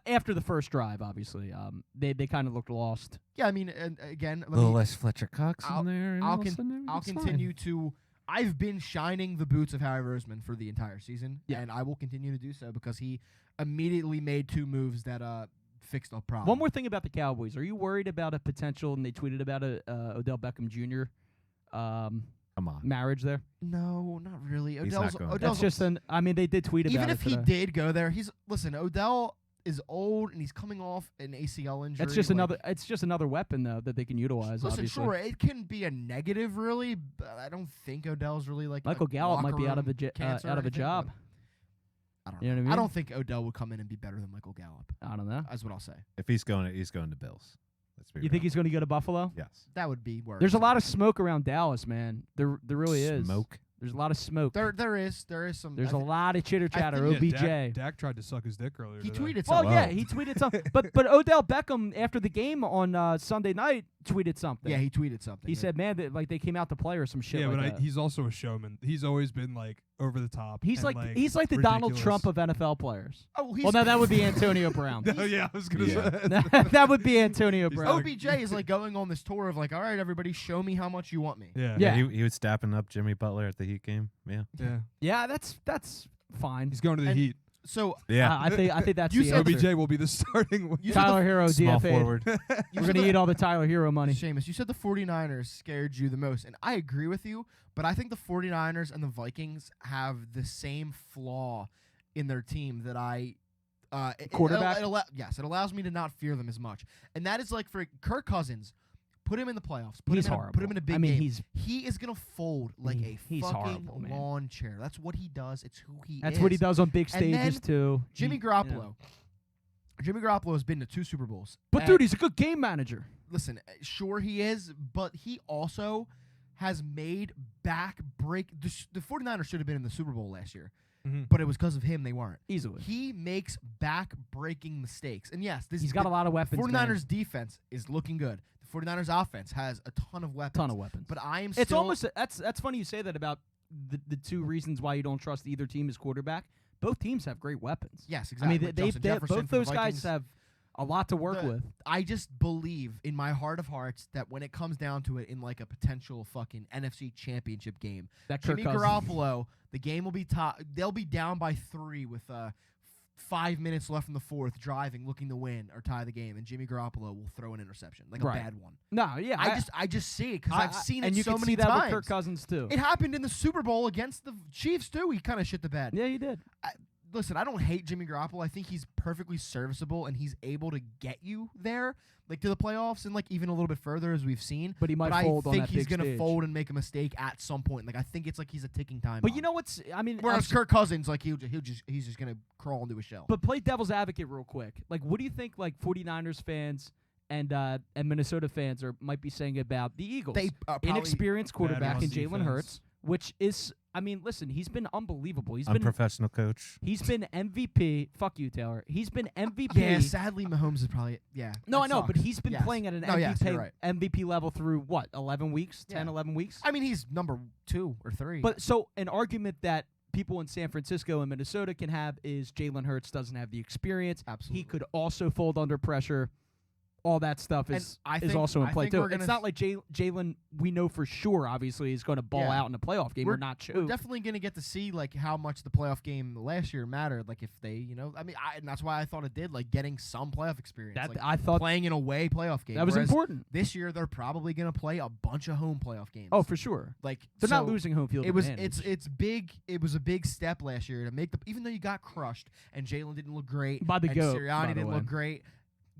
After the first drive, obviously, they kind of looked lost. Yeah, I mean, and again, A little less Fletcher Cox I'll- in there. and I'll all of a sudden I'll everything's continue to. I've been shining the boots of Harry Roseman for the entire season, Yeah. and I will continue to do so because he immediately made 2 moves that fixed a problem. One more thing about the Cowboys. Are you worried about a potential, and they tweeted about a Odell Beckham Jr. Come on. Oh, marriage there? No, not really. He's not going. Odell's That's just I mean, they did tweet about even it if he today. did go there, Odell is old and he's coming off an ACL injury. It's just like- It's just another weapon though that they can utilize. Listen, obviously. sure, it can be a negative, really, but I don't think Odell's really like Michael a Gallup might locker be out of a room cancer or out of a anything, job. but I don't You know what I mean? I don't think Odell would come in and be better than Michael Gallup. I don't know. That's what I'll say. If he's going to Bills. Let's be You think real. he's going to go to Buffalo? Yes. That would be worse. There's a lot of smoke around Dallas, man. There really is. Smoke. There's a lot of smoke. There is some. There's I a lot of chitter chatter. Yeah, OBJ. Dak tried to suck his dick earlier. He today. tweeted Well, something. yeah, he tweeted something. But Odell Beckham after the game on Sunday night tweeted something. Yeah, he tweeted something. He said, "Man, they came out to play or some shit." Yeah, like but that. he's also a showman. He's always been like over the top. He's and, like he's like the Donald ridiculous. Trump of NFL players. "Oh, he's Well, no, that would be Antonio Brown. No, yeah, I was gonna Yeah. say. That would be Antonio He's Brown. OBJ is like going on this tour of like, all right, everybody, show me how much you want me. Yeah, Yeah. He was stabbing up Jimmy Butler at the Heat game. Yeah. yeah. Yeah, that's fine. He's going to the And- Heat. So Yeah. I think that's You the said- answer. OBJ will be the starting. You said Tyler Hero Small DFA. forward. We're gonna eat all the Tyler Hero money. Seamus, you said the 49ers scared you the most, and I agree with you, but I think the 49ers and the Vikings have the same flaw in their team that Quarterback? Yes, it allows me to not fear them as much. And that is like for Kirk Cousins, put him in the playoffs. He's Put horrible. him in a big I mean, game. He is going to fold like a He's fucking horrible, man. lawn chair. That's what he does. It's who he is. That's what he does on big And then stages too. Jimmy He- Garoppolo. you know. Jimmy Garoppolo has been to 2 Super Bowls. But And dude, he's a good game manager. listen, sure he is, but he also has made the 49ers should have been in the Super Bowl last year, Mhm. but it was because of him they weren't. Easily. He makes back-breaking mistakes. And yes, He's got a lot of the weapons. 49ers defense is looking good. The 49ers offense has a ton of weapons. Ton of weapons. But I am It's still almost that's funny you say that about the two reasons why you don't trust either team as quarterback. Both teams have great weapons. yes, I exactly. mean, Justin Jefferson both for the those guys Vikings. have a lot to work The- with. I just believe in my heart of hearts that when it comes down to it in like a potential fucking NFC championship game, That Kirk Jimmy Cousins. Garoppolo, the game will be they'll be down by 3 with 5 minutes left in the fourth, driving, looking to win or tie the game, and Jimmy Garoppolo will throw an interception, like Right. a bad one. No, yeah, I just see it because I've seen and it you so can many see that times. with Kirk Cousins too. It happened in the Super Bowl against the Chiefs too. He kind of shit the bed. Yeah, you did. Listen, I don't hate Jimmy Garoppolo. I think he's perfectly serviceable and he's able to get you there, like to the playoffs and like even a little bit further as we've seen. But he might But fold I on think that he's big gonna stage. fold and make a mistake at some point. Like I think it's like he's a ticking time. But bomb. you know what's? I mean, whereas I'm- Kirk Cousins, like he's just gonna crawl into a shell. But play devil's advocate real quick. Like, what do you think? Like 49ers fans and Minnesota fans might be saying about the Eagles? they probably, Inexperienced quarterback run in Jalen defense. Hurts, which is, I mean, listen, he's been unbelievable. He's been Unprofessional coach. MVP. Fuck you, Taylor. He's been MVP. yeah. Sadly, Mahomes is probably No, that I know, but sucks. he's been Yes. playing at an No, yes, you're MVP right. MVP level through what? 11 weeks? 10, Yeah. 11 weeks? I mean, he's number 2 or 3. But so an argument that people in San Francisco and Minnesota can have is Jalen Hurts doesn't have the experience. absolutely, He could also fold under pressure. All that stuff And is I is think- also in I play think too. we're gonna It's not like Jalen. We know for sure, obviously, is going to ball Yeah. out in a playoff game. We're not We're sure. definitely gonna get to see like how much the playoff game last year mattered. Like if they, I mean, and that's why I thought it did. Like getting some playoff experience. That like I thought playing an away playoff game. that was Whereas important. This year they're probably gonna play a bunch of home playoff games. Oh, for sure. like They're not so losing home field It was advantage. it's big. It was a big step last year to make the even though you got crushed and Jalen didn't look great By the and GOAT, Sirianni by the didn't way. look great.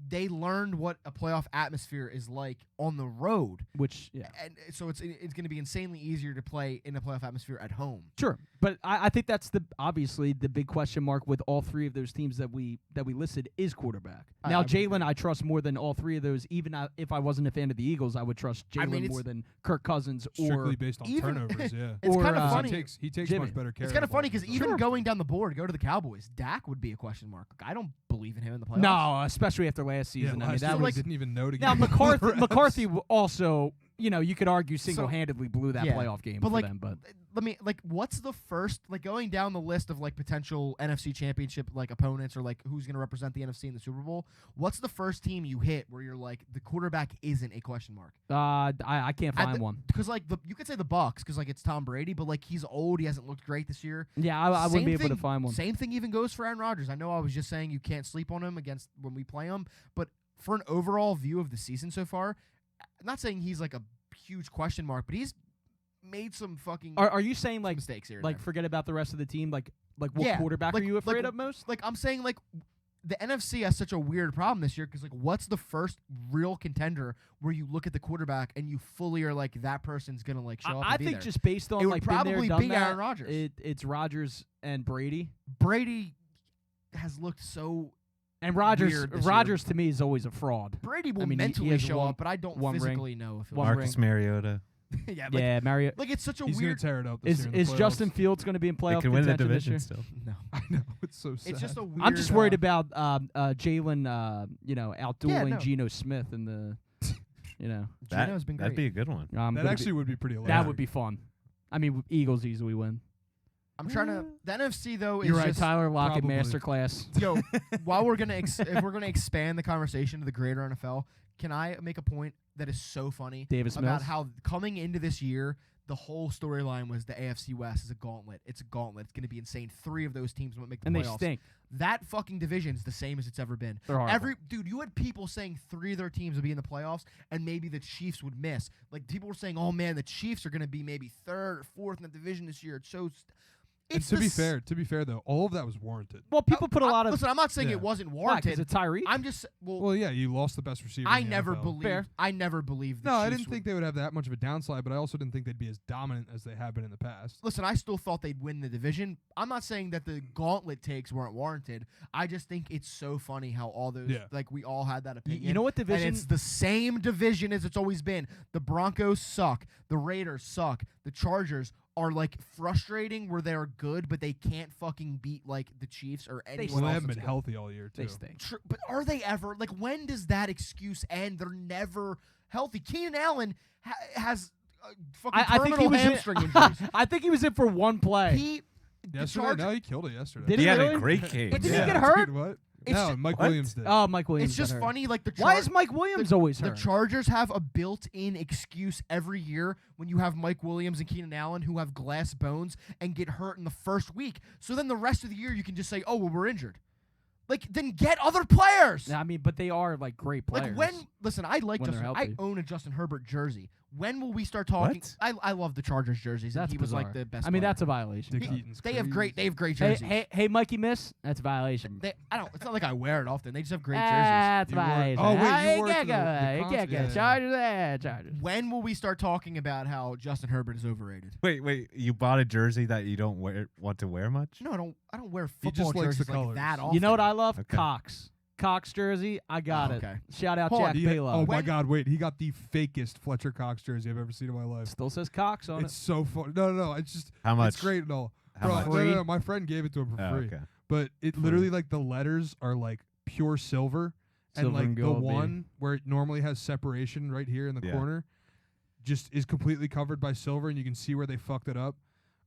They learned what a playoff atmosphere is like on the road, which yeah, and so it's going to be insanely easier to play in a playoff atmosphere at home. sure. But I think that's obviously the big question mark with all three of those teams that we listed is quarterback. I Now would agree. Jalen, I trust more than all three of those. Even if I wasn't a fan of the Eagles, I would trust I Jalen mean, it's- more than Kirk Cousins Strictly or based on even- turnovers. Yeah. It's Or, kind of uh, funny. He takes Jimmy. much better care. It's of kind the of funny ball. because even going down the board, go to the Cowboys. Dak would be a question mark. I don't believe in him in the playoffs. no, especially after last Yeah, season. I mean, last that year was we didn't even know to now get McCarthy also. You could argue single-handedly blew that Yeah, playoff game but for like, them. But let me what's the first going down the list of potential NFC Championship opponents or who's going to represent the NFC in the Super Bowl? What's the first team you hit where you're the quarterback isn't a question mark? I can't find one. Because you could say the Bucks because it's Tom Brady, but he's old, he hasn't looked great this year. Yeah, I wouldn't be Same able to thing- find one. Same thing even goes for Aaron Rodgers. I know I was just saying you can't sleep on him against when we play him, but for an overall view of the season so far, I'm not saying he's a huge question mark, but he's made some fucking Are you saying mistakes here. and there. forget about the rest of the team? Like what Yeah, quarterback are you afraid of most? I'm saying the NFC has such a weird problem this year because what's the first real contender where you look at the quarterback and you fully are that person's gonna show up? I and be think there? just based on It would been there, probably done be that, Aaron Rodgers. It's Rodgers and Brady. Brady has looked so. And Rodgers Weird this Rodgers to me is always a fraud. Brady will I mean, he mentally has show one- up, but I don't one ring. physically know if he'll. One Marcus ring. Mariota. yeah, like, Yeah, Mario. like it's such a He's gonna weird. tear it up. This year in the Is playoffs. Justin Fields going to be in They playoff can win the contention this year? division still. No, I know it's so sad. it's just a weird. I'm just worried about Jalen, outdueling no. Geno Smith in the, Geno's been great. That'd be a good one. that actually would be pretty. that electric. would be fun. I mean, Eagles easily win. I'm trying to. The NFC though is You're right, just Tyler Lockett probably. masterclass. yo. While we're gonna if we're gonna expand the conversation to the greater NFL, can I make a point that is so funny Davis about Mills. how coming into this year, the whole storyline was the AFC West is a gauntlet. It's a gauntlet. It's gonna be insane. 3 of those teams won't make the And they playoffs. stink. That fucking division's the same as it's ever been. They're horrible. Dude, you had people saying 3 of their teams would be in the playoffs, and maybe the Chiefs would miss. Like people were saying, "Oh man, the Chiefs are going to be maybe 3rd or 4th in the division this year." It's so. And It's to the be s- fair though, all of that was warranted. Well, people put a lot of. Listen, I'm not saying Yeah. it wasn't Why? 'Cause warranted. it's Tyreek. I'm just Well, yeah, you lost the best receiver. I in the never NFL. believed. Fair. I never believed. The No, I Chiefs didn't would- think they would have that much of a downslide, but I also didn't think they'd be as dominant as they have been in the past. Listen, I still thought they'd win the division. I'm not saying that the gauntlet takes weren't warranted. I just think it's so funny how all those like we all had that opinion. You know what division? And it's the same division as it's always been. The Broncos suck. The Raiders suck. The Chargers are like frustrating where they're good, but they can't fucking beat like the Chiefs or anyone Well, they else. haven't that's been good. healthy all year too. they stink. But are they ever? Like, when does that excuse end? They're never healthy. Keenan Allen has fucking I think he terminal was hamstring in, injuries. I think he was in for one play. The Yesterday, Chargers. no, he killed it yesterday. Did He he had really? a great game. But did he Yeah. get hurt? Dude, what? It's No, ju- Mike What? Williams did. Oh, Mike Williams. It's just got hurt. funny. Like Why is Mike Williams always the hurt? Chargers have a built-in excuse every year when you have Mike Williams and Keenan Allen who have glass bones and get hurt in the first week. So then the rest of the year you can just say, "Oh, well, we're injured." Like, then get other players. I mean, but they are like great players. Like listen, I like when they're Justin. I healthy. own a Justin Herbert jersey. When will we start talking? What? I love the Chargers jerseys. And That's he was like bizarre. the best. I mean, player. that's a violation. Dick He- Eaton's They have crazy. great Hey, jerseys. hey, Mikey Miss, that's a violation. I don't. It's not like I wear it often. They just have great jerseys. That's You work- violation. oh, wait, you Hey, work can't in go. the You cons- can't yeah, go. yeah. Chargers. Chargers. When will we start talking about how Justin Herbert is overrated? Wait, you bought a jersey that you don't want to wear much? No, I don't wear He football just likes the jerseys like colors. that often. You know what I love? Okay. Cox jersey. I got Oh, it. okay. Shout out Hold on, Jack He- Balo. oh my When- God! Wait, he got the fakest Fletcher Cox jersey I've ever seen in my life. Still says Cox on It's so fun. No. It's just How much? It's great and all. How Bro, much? no, Free? no, my friend gave it to him for Oh, free. okay. But it Free. literally like the letters are like pure silver, and Silver like and the gold, baby. one where it normally has separation right here in the Yeah. corner, just is completely covered by silver, and you can see where they fucked it up.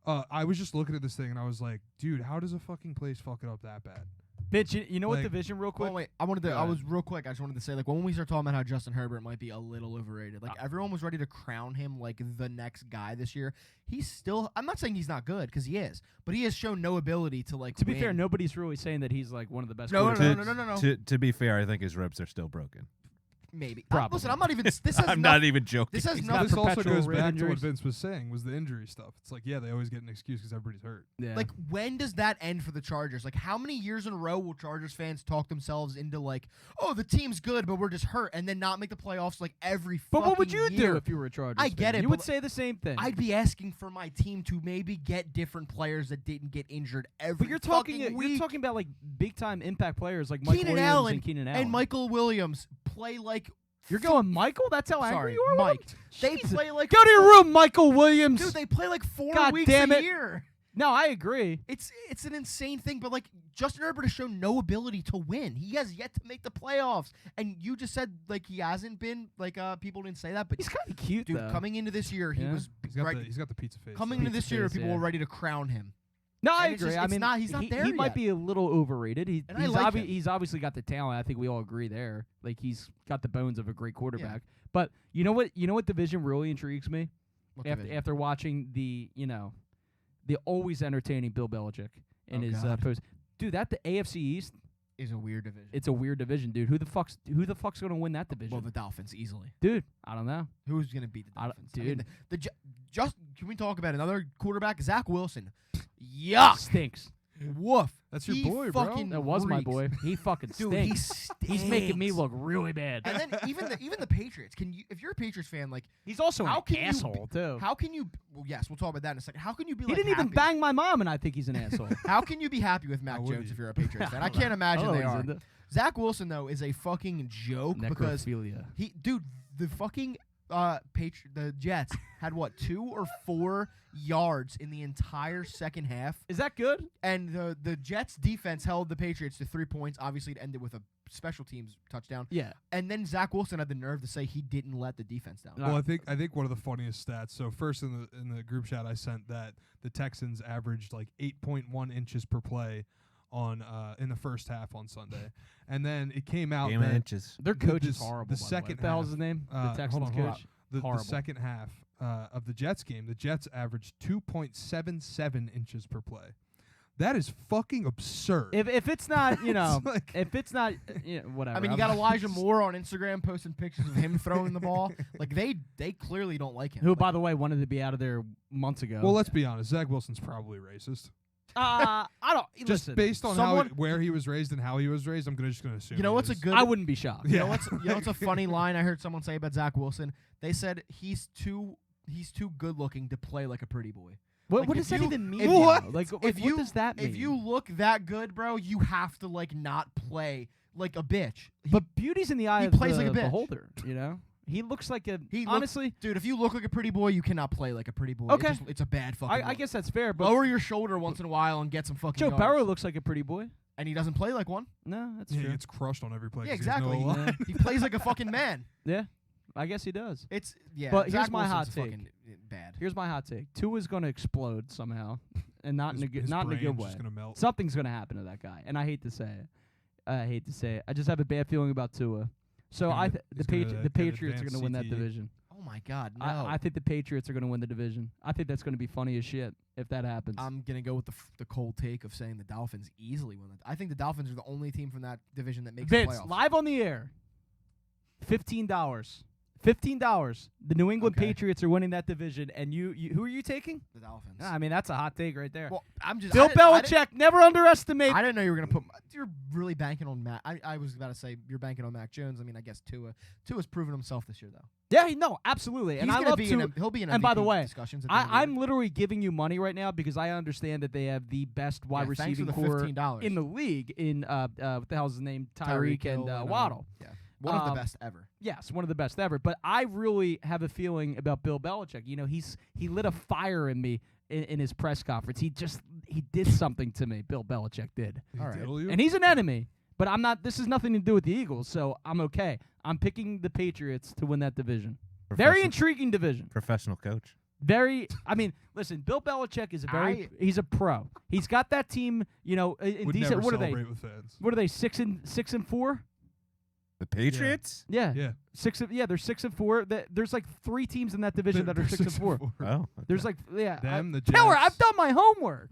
I was just looking at this thing and I was like, dude, how does a fucking place fuck it up that bad? Bitch, you know what Like- division real Oh quick? wait, I wanted to. Go I ahead. was real quick. I just wanted to say, like, when we start talking about how Justin Herbert might be a little overrated, like everyone was ready to crown him like the next guy this year. He's still. I'm not saying he's not good because he is, but he has shown no ability to like. To be win. fair, nobody's really saying that he's like one of the best. No, quarterbacks. no. To be fair, I think his ribs are still broken. Maybe. Probably. Listen, I'm not even. This has I'm nothing- not even joking. This has He's nothing. got This also perpetual goes rib back to what injuries. Vince was saying, was the injury stuff. It's like, yeah, they always get an excuse because everybody's hurt. Yeah. Like, when does that end for the Chargers? Like, how many years in a row will Chargers fans talk themselves into like, oh, the team's good, but we're just hurt, and then not make the playoffs like every but what would fucking you year? do if you were a Chargers I fan? get it, You but would say the same thing. I'd be asking for my team to maybe get different players that didn't get injured every but you're talking fucking week. you're talking about like big time impact players like Mike Keenan Williams Allen and Keenan Allen. and Michael Williams play like. You're going Michael? That's how angry Sorry, you are with Mike. him? They Jesus. play like. Go to your room, Michael Williams. Dude, they play like 4 God weeks damn a it. year. No, I agree. It's an insane thing, but like Justin Herbert has shown no ability to win. He has yet to make the playoffs, and you just said like he hasn't been. Like people didn't say that, but He's kind of cute dude, though. coming into this year, he Yeah. was He's got the pizza face. coming so. into this Pizza year, face, people yeah. were ready to crown him. No, I And it's agree. just- I it's mean, not- he's not he, there he might yet. be a little overrated. And I like him. He's obviously got the talent. I think we all agree there. Like he's got the bones of a great quarterback. But you know what? You know what division really intrigues me What after division? after watching the always entertaining Bill Belichick in Oh, his God. post. Dude, the AFC East. Is a weird division. It's a weird division, dude. Who the fuck's gonna win that division? Well, the Dolphins easily. Dude, I don't know. Who's gonna beat the I don't- Dolphins? I mean, dude. just can we talk about another quarterback, Zach Wilson? Yuck. Stinks. Woof. That's your He boy, bro. fucking That was my reeks. boy. He fucking Dude, stinks. He's making me look really bad. And then even the Patriots. Can you, if you're a Patriots fan, like He's also How an can you asshole too. how can you? Well, yes, we'll talk about that in a second. How can you be? He like, didn't even happy- bang my mom, and I think he's an asshole. How can you be happy with Mac How would Jones you? if you're a Patriots fan? I don't can't know. imagine I they don't know are. what he's Zach Wilson though is a fucking joke because Necrophilia. dude, the fucking the Jets had what 2 or 4 yards in the entire second half, Is that good? and the Jets defense held the Patriots to 3 points. Obviously, it ended with a special teams touchdown. Yeah. And then Zach Wilson had the nerve to say he didn't let the defense down. Well, I think one of the funniest stats. So first in the group chat I sent that the Texans averaged like 8.1 inches per play on in the first half on Sunday, and then it came out Game that of inches. Their coach is this- horrible. the by second way. What the hell's his name? The Texans hold on. coach. The Horrible. second half of the Jets game, the Jets averaged 2.77 inches per play. That is fucking absurd. If it's not, you know, It's like- if it's not, you know, whatever. I mean, you got Elijah Moore on Instagram posting pictures of him throwing the ball. Like they clearly don't like him. who, Like, by the way, wanted to be out of there months ago. well, let's be honest. Zach Wilson's probably racist. I don't. Just listen, based on someone- where he was raised and how he was raised, I'm just gonna assume. you know he what's a is. good? I wouldn't be shocked. You Yeah. know what's a funny line I heard someone say about Zach Wilson? They said he's too good looking to play like a pretty boy. What, Like, what if does that you- even mean? if though? What? Like, If what does that mean? If you look that good, bro, you have to like not play like a bitch. but beauty's in the eye he of plays the like a bitch. beholder. You know, he looks like a. He looks- honestly, Dude, if you look like a pretty boy, you cannot play like a pretty boy. Okay. It's a bad fucking I look. guess that's fair. But Lower your shoulder once in a while and get some fucking Joe yards. Burrow looks like a pretty boy. And he doesn't play like one. No, that's Yeah, he true. gets crushed on every play. Yeah, 'cause he has no exactly. line. He plays like a fucking man. Yeah, I guess he does. It's But Zach here's my hot Wilson's take. fucking bad. Here's my hot take: Tua's going to explode somehow, and not in a good, His not in a good brain's way. just gonna melt. Something's going to happen to that guy, and I hate to say it. I just have a bad feeling about Tua. So Gonna- the he's gonna the get Patriots are advanced going to win that CTE. division. Oh my God, no. I think the Patriots are going to win the division. I think that's going to be funny as shit if that happens. I'm gonna go with the cold take of saying the Dolphins easily win it. I think the Dolphins are the only team from that division that makes the Vince, playoffs. live on the air. $15. $15. The New England Okay. Patriots are winning that division, and you who are you taking? The Dolphins. I mean, that's a hot take right there. well, I'm just Bill I didn't- Belichick, never underestimate. I didn't know you were gonna put. You're really banking on Mac. I was about to say you're banking on Mac Jones. I mean, I guess Tua's proven himself this year though. Yeah, no, absolutely. And He's I gonna love be Tua. he'll be in and by the MVP way, discussions. At the end of the I'm year. literally giving you money right now because I understand that they have the best wide Yeah, thanks for receiving the core $15 in the league. In what the hell's his name? Tyreek Hill and Waddle. Yeah, one of the Um, best ever. Yes, one of the best ever. But I really have a feeling about Bill Belichick. You know, he lit a fire in me in his press conference. He did something to me. Bill Belichick did, He All right. diddle you? and he's an enemy. But I'm not. This has nothing to do with the Eagles, so I'm okay. I'm picking the Patriots to win that division. Very Professional- intriguing division. professional coach. Very. I mean, listen. Bill Belichick is he's a pro. He's got that team. You know, in Would decent. never What are celebrate they? with fans. What are they? 6-4. The Patriots? Yeah. Yeah. They're 6-4. There's like 3 teams in that division that are 6-4. Oh, There's like Them, the Taylor, Jets. I've done my homework.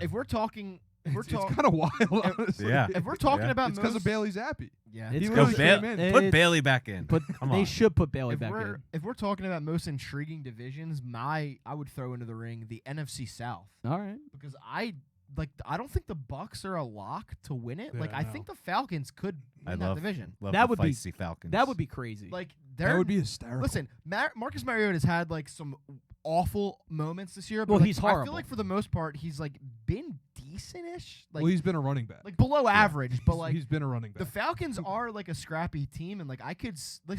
If we're talking, if we're It's talking, kind of wild, honestly. Yeah. if we're talking Yeah. about It's because of most- Bailey Zappi. Yeah, It's He Go Go literally Bail- came in. it- Put it's- Bailey back in. But Come they on. should put Bailey if back we're in. if we're talking about most intriguing divisions, I would throw into the ring the NFC South All right. because I don't think the Bucks are a lock to win it. Yeah, Like I no. think the Falcons could win that division. Love That the would be- feisty Falcons. That would be crazy. Like That they're would be hysterical. listen. Marcus Mariota has had like some awful moments this year. But Well, like, he's I horrible. feel like for the most part he's like been decentish. Like well, he's been a running back. like below average, but like he's been a running the back. Falcons are like a scrappy team, and like I could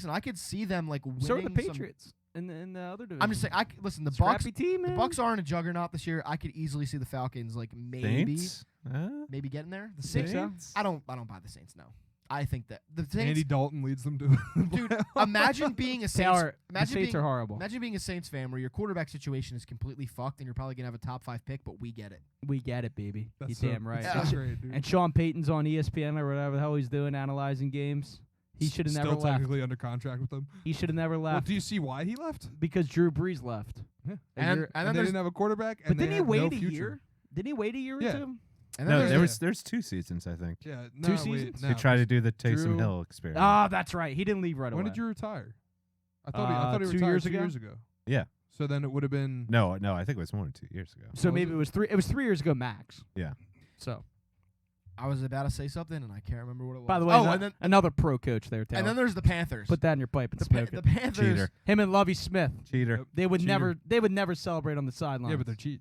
I could see them like winning. so are the some- Patriots in the other division. I'm just saying. Listen. The Scrappy Bucks. team, The man. Bucks aren't a juggernaut this year. I could easily see the Falcons like maybe Saints? maybe getting there. The Think Saints. so? Saints? I don't buy the Saints. No, I think that the Saints. Andy Dalton leads them to. Dude, imagine being a Saints. Taylor, the Imagine Saints being, are horrible. Imagine being a Saints fan where your quarterback situation is completely fucked, and you're probably gonna have a top 5 pick, but we get it. We get it, baby. That's You're damn right. That's great, dude. And Sean Payton's on ESPN or whatever the hell he's doing, analyzing games. He should have Still never left. technically under contract with them. He should have never Well, left do you see why he left? because Drew Brees left. Yeah. A And- year- and And then they there's didn't have a quarterback. but And they didn't he had wait no a future. year? Didn't he wait a year Yeah. or two? And then No, there's there's 2 seasons, I think. Yeah, Two no, seasons? Wait, They no, tried to it do the Taysom Drew- Hill experiment. Ah, that's right. He didn't leave right was- When away. did you retire? I thought he 2 retired years 2 ago? years ago. Yeah. So then it would have been. No, I think it was more than 2 years ago. So Was maybe it? it was 3. It was 3 years ago max. Yeah. So, I was about to say something, and I can't remember what it was. by the way, oh, and then another pro coach there, Taylor. and then there's the Panthers. Put that in your pipe and the, smoke the it. Panthers. Cheater. Him and Lovie Smith. Cheater. Yep. They would Cheater. never celebrate on the sidelines. Yeah, but they're cheat.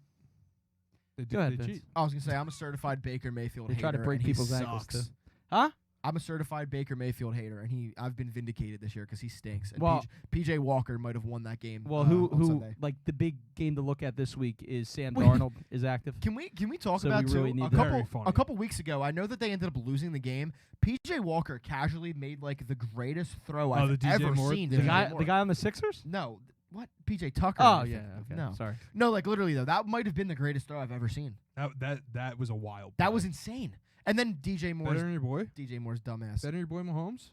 They Go do. ahead, They Vince. cheat. I was gonna say I'm a certified Baker Mayfield. They try to hater, break and he people's ankles sucks. too. Huh? I'm a certified Baker Mayfield hater, and I've been vindicated this year because he stinks. And Well- PJ Walker might have won that game. Well, on who Sunday. like the big game to look at this week is Sam Wait. Darnold is active. Can we talk So about we really too? need A to- Very couple funny. a couple weeks ago, I know that they ended up losing the game. PJ Walker casually made like the greatest throw Oh, I've the DJ ever Moore? seen. The to The DJ guy, Moore. the guy on the Sixers. No, what PJ Tucker? Oh I yeah, think. okay. No, Sorry. no, like literally though, that might have been the greatest throw I've ever seen. That was a wild. That play. was insane. And then DJ better than Moore's your boy. dumbass. Better than your boy Mahomes.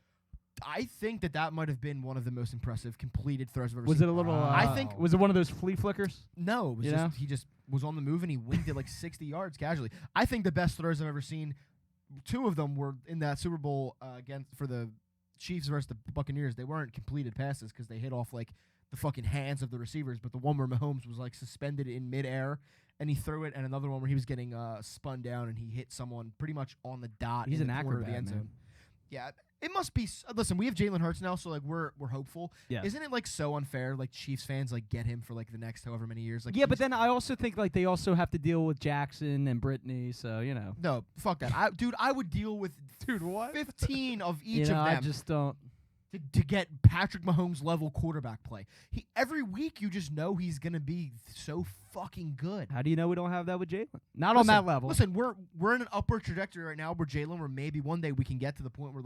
I think that might have been one of the most impressive completed throws I've ever Was seen. it a little? I think- was it one of those flea flickers? No, it was You just know? he just was on the move and he winked it like 60 yards casually. I think the best throws I've ever seen. Two of them were in that Super Bowl against for the Chiefs versus the Buccaneers. They weren't completed passes because they hit off like the fucking hands of the receivers. But the one where Mahomes was like suspended in midair and he threw it, and another one where he was getting spun down and he hit someone pretty much on the dot. He's in an the corner of the acrobat, end man. zone. Yeah, it must be. Listen, we have Jalen Hurts now, so like we're hopeful. Yeah. Isn't it like so unfair? Like Chiefs fans like get him for like the next however many years. Like Yeah, but he's- then I also think like they also have to deal with Jackson and Brittany, so you know. no, fuck that. I would deal with Dude, what? 15 of You each know, of I them just don't. to get Patrick Mahomes level quarterback play. Every week you just know he's gonna be so fucking good. How do you know we don't have that with Jalen? Not on that level. Listen, we're in an upward trajectory right now where Jalen, where maybe one day we can get to the point where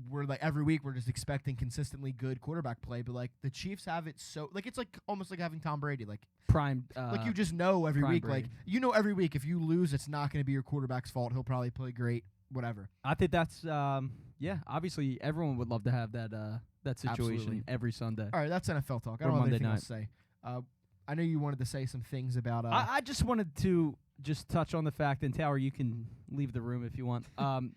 we're like every week we're just expecting consistently good quarterback play, but like the Chiefs have it so like it's like almost like having Tom Brady, like Prime. you just know every prime week, Brady. like you know every week if you lose, it's not going to be your quarterback's fault. He'll probably play great, whatever. I think that's yeah. Obviously, everyone would love to have that situation Absolutely. every Sunday. All right, that's NFL talk. I Or don't have Monday anything else to say. I know you wanted to say some things about. I just wanted to just touch on the fact, and Tower, you can leave the room if you want.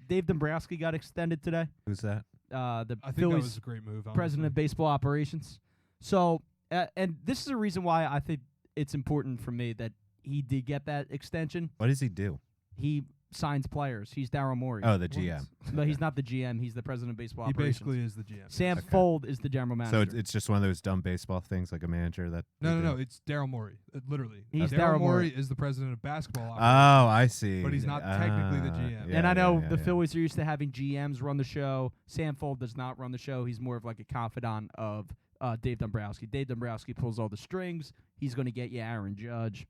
Dave Dombrowski got extended today. Who's that? The I think that Phillies was a great move. president of honestly. baseball operations. So, and this is a reason why I think it's important for me that he did get that extension. What does he do? He signs players. He's Daryl Morey. Oh, the GM. But he's not the GM. He's the president of baseball He operations. basically is the GM. Sam Okay. Fold is the general manager. So it's just one of those dumb baseball things, like a manager that. No. It's Daryl Morey. Literally, He's Daryl Daryl Morey Morey. is the president of basketball. Oh, operations. I see. But he's not technically the GM. Yeah, and I know yeah, the yeah. Phillies are used to having GMs run the show. Sam Fold does not run the show. He's more of like a confidant of Dave Dombrowski. Dave Dombrowski pulls all the strings. He's going to get you Aaron Judge.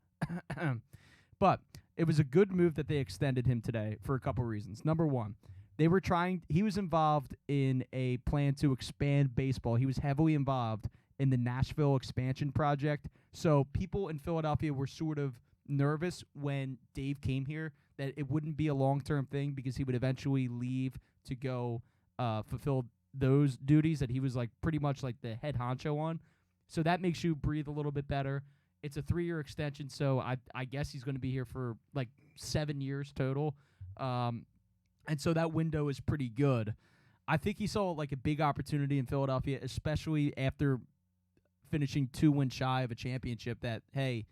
But it was a good move that they extended him today for a couple reasons. Number one, he was involved in a plan to expand baseball. He was heavily involved in the Nashville expansion project. So people in Philadelphia were sort of nervous when Dave came here that it wouldn't be a long-term thing because he would eventually leave to go fulfill those duties that he was like pretty much like the head honcho on. So that makes you breathe a little bit better. It's a 3-year extension, so I guess he's going to be here for like 7 years total. And so that window is pretty good. I think he saw like a big opportunity in Philadelphia, especially after finishing 2 wins shy of a championship, that, hey,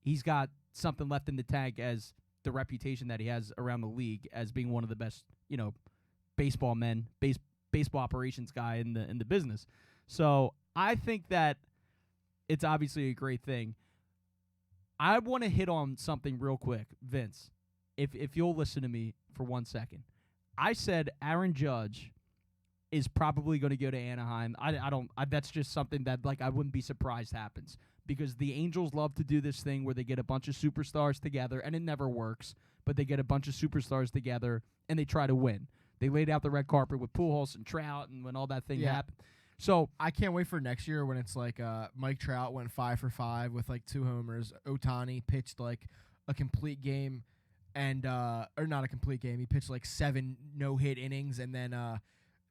he's got something left in the tank as the reputation that he has around the league as being one of the best, baseball men, baseball operations guy in the business. So I think that it's obviously a great thing. I want to hit on something real quick, Vince, if you'll listen to me for 1 second. I said Aaron Judge is probably going to go to Anaheim. That's just something that like I wouldn't be surprised happens because the Angels love to do this thing where they get a bunch of superstars together, and it never works, but they get a bunch of superstars together and they try to win. They laid out the red carpet with Pujols and Trout and when all that thing happened. So I can't wait for next year when it's like Mike Trout went 5 for 5 with like 2 homers. Ohtani pitched like a complete game, and or not a complete game. He pitched like 7 no-hit innings, and then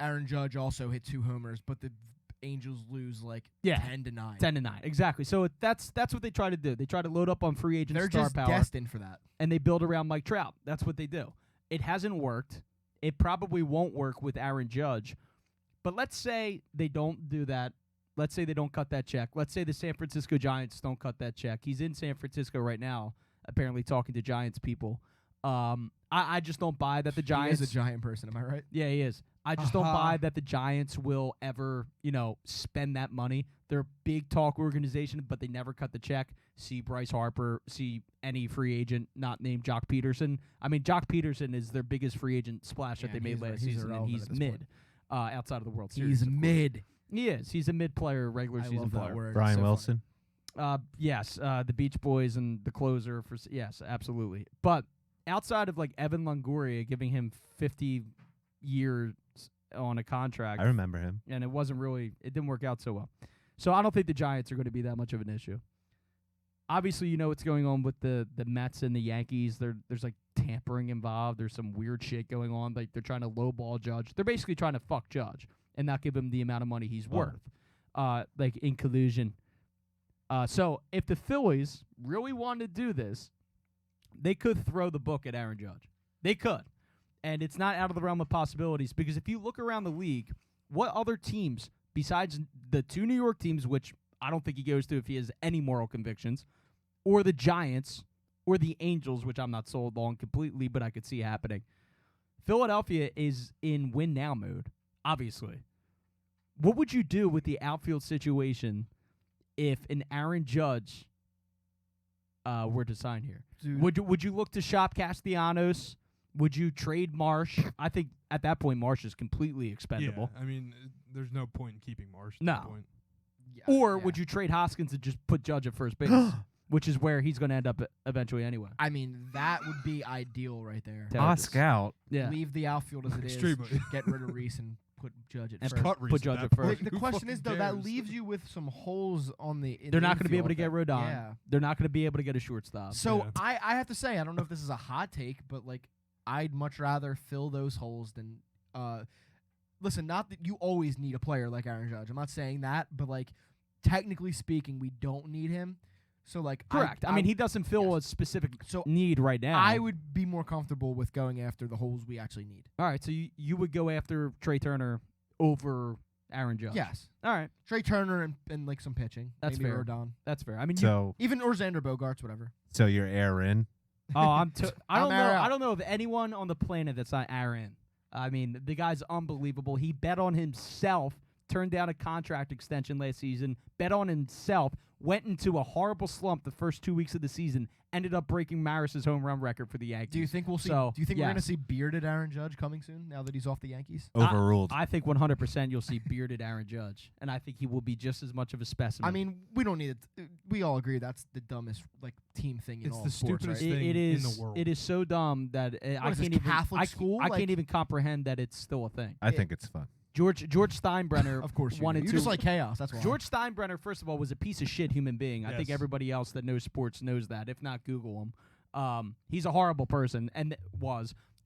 Aaron Judge also hit 2 homers. But the Angels lose like 10-9. 10-9, exactly. So that's what they try to do. They try to load up on free agent They're star just power, destined for that. and they build around Mike Trout. That's what they do. It hasn't worked. It probably won't work with Aaron Judge. But let's say they don't do that. Let's say they don't cut that check. Let's say the San Francisco Giants don't cut that check. He's in San Francisco right now, apparently talking to Giants people. I just don't buy that the Giants. He is a Giant person, am I right? Yeah, he is. I just don't buy that the Giants will ever, spend that money. They're a big talk organization, but they never cut the check. See Bryce Harper, see any free agent not named Jock Peterson. I mean, Jock Peterson is their biggest free agent splash that they made last season, and he's mid outside of the World Series. He's mid. He is. He's a mid player, regular I season love player. that word. Brian It's so Wilson. Yes, the Beach Boys and the closer for yes, absolutely. But outside of like Evan Longoria giving him 50 years on a contract, I remember him. and it didn't work out so well. So I don't think the Giants are going to be that much of an issue. Obviously, you know what's going on with the Mets and the Yankees. There's like tampering involved. There's some weird shit going on. Like they're trying to lowball Judge. They're basically trying to fuck Judge and not give him the amount of money he's worth. Like in collusion. So if the Phillies really wanted to do this, they could throw the book at Aaron Judge. They could. And it's not out of the realm of possibilities because if you look around the league, what other teams besides the two New York teams, which I don't think he goes to if he has any moral convictions, or the Giants, or the Angels, which I'm not sold on completely, but I could see happening. Philadelphia is in win-now mode, obviously. What would you do with the outfield situation if an Aaron Judge were to sign here? Dude. Would you look to shop Castellanos? Would you trade Marsh? I think at that point Marsh is completely expendable. Yeah, I mean, there's no point in keeping Marsh at No. that point. Or would you trade Hoskins and just put Judge at first base, which is where he's going to end up eventually anyway? I mean, that would be ideal right there. Yeah. Scout. Yeah. Leave the outfield as it is. Extremely. Get rid of Reese and put Judge at And first. Cut Reese put at Judge that at point. first. The Who question is, though, fucking that cares? leaves you with some holes on the They're not going to be able to infield get that- Rodon. Yeah. They're not going to be able to get a shortstop. So Yeah. I have to say, I don't know if this is a hot take, but like I'd much rather fill those holes than listen, not that you always need a player like Aaron Judge. I'm not saying that, but like technically speaking, we don't need him. So like Correct. I mean, he doesn't fill yes. a specific So need right now. I would be more comfortable with going after the holes we actually need. All right, so you would go after Trey Turner over Aaron Judge. Yes. All right, Trey Turner and like some pitching. That's maybe fair. Rodon. that's fair. I mean, So Even or Xander Bogaerts, whatever. you're Aaron. I don't I'm know. Aaron. I don't know of anyone on the planet that's not Aaron. I mean, the guy's unbelievable. He bet on himself, turned down a contract extension last season, bet on himself, went into a horrible slump the first 2 weeks of the season, ended up breaking Maris's home run record for the Yankees. Do you think we'll see? So, do you think we're going to yes. see bearded Aaron Judge coming soon? Now that he's off the Yankees. Overruled. I think 100% you'll see bearded Aaron Judge, and I think he will be just as much of a specimen. I mean, we don't need it. We all agree that's the dumbest like team thing in It's all the sports, stupidest right? thing it in is. the world. It is so dumb that I is can't this, even. Catholic school? I Like- can't even comprehend that it's still a thing. I think it's fun. George Steinbrenner Of course, you wanted do. You to. just like chaos. That's why. George Steinbrenner, first of all, was a piece of shit human being. I think Yes. everybody else that knows sports knows that. If not, Google him. He's a horrible person, and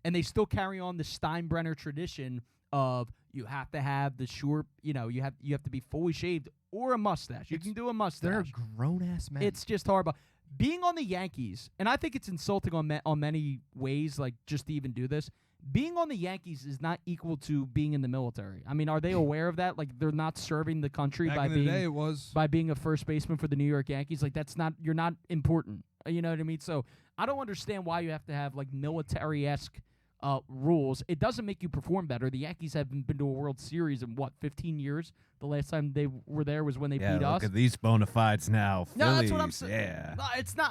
they still carry on the Steinbrenner tradition of you have to have the short, you have to be fully shaved or a mustache. You can do a mustache. They're grown ass men. It's just horrible. Being on the Yankees, and I think it's insulting on many ways, like just to even do this. Being on the Yankees is not equal to being in the military. I mean, are they aware of that? Like, they're not serving the country Back by in the day, it was. by being a first baseman for the New York Yankees. Like, you're not important. You know what I mean? So I don't understand why you have to have like military-esque rules. It doesn't make you perform better. The Yankees haven't been to a World Series in 15 years. The last time they were there was when they Yeah, beat look us. at these bona fides now. No, Phillies, that's what I'm saying. Yeah. No,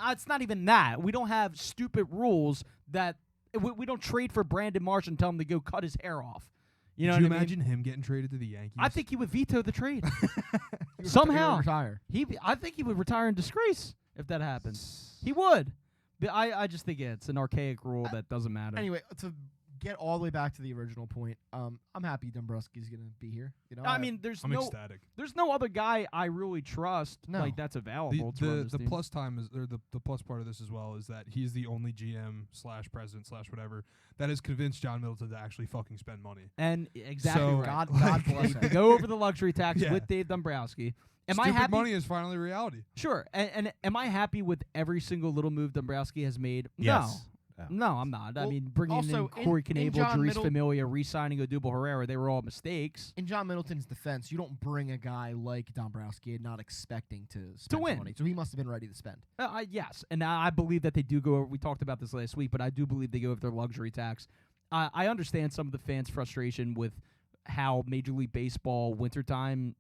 it's not even that. We don't have stupid rules that we don't trade for Brandon Marsh and tell him to go cut his hair off. You know Could you what I mean? imagine him getting traded to the Yankees? I think he would veto the trade. He would somehow. retire. I think he would retire in disgrace if that happens. He would. But I just think it's an archaic rule that doesn't matter. Anyway, to get all the way back to the original point, I'm happy Dombrowski's gonna be here. You know, I mean, there's I'm no ecstatic. other guy I really trust No. like that's available to run this The team. plus time is, or the plus part of this as well is that he's the only GM / president / whatever that has convinced John Middleton to actually fucking spend money. And exactly So, right. God like- bless To him. go over the luxury tax Yeah. with Dave Dombrowski. Am Stupid I happy? money is finally reality. Sure. And am I happy with every single little move Dombrowski has made? Yes. No, I'm not. I Well, mean, bringing also, in Corey in Knebel, John Dries Middle- Familia, re-signing Odubel Herrera, they were all mistakes. In John Middleton's defense, you don't bring a guy like Dombrowski and not expecting to spend win. money. So he must have been ready to spend. Yes, and I believe that they do go over. We talked about this last week, but I do believe they go over their luxury tax. I understand some of the fans' frustration with how Major League Baseball wintertime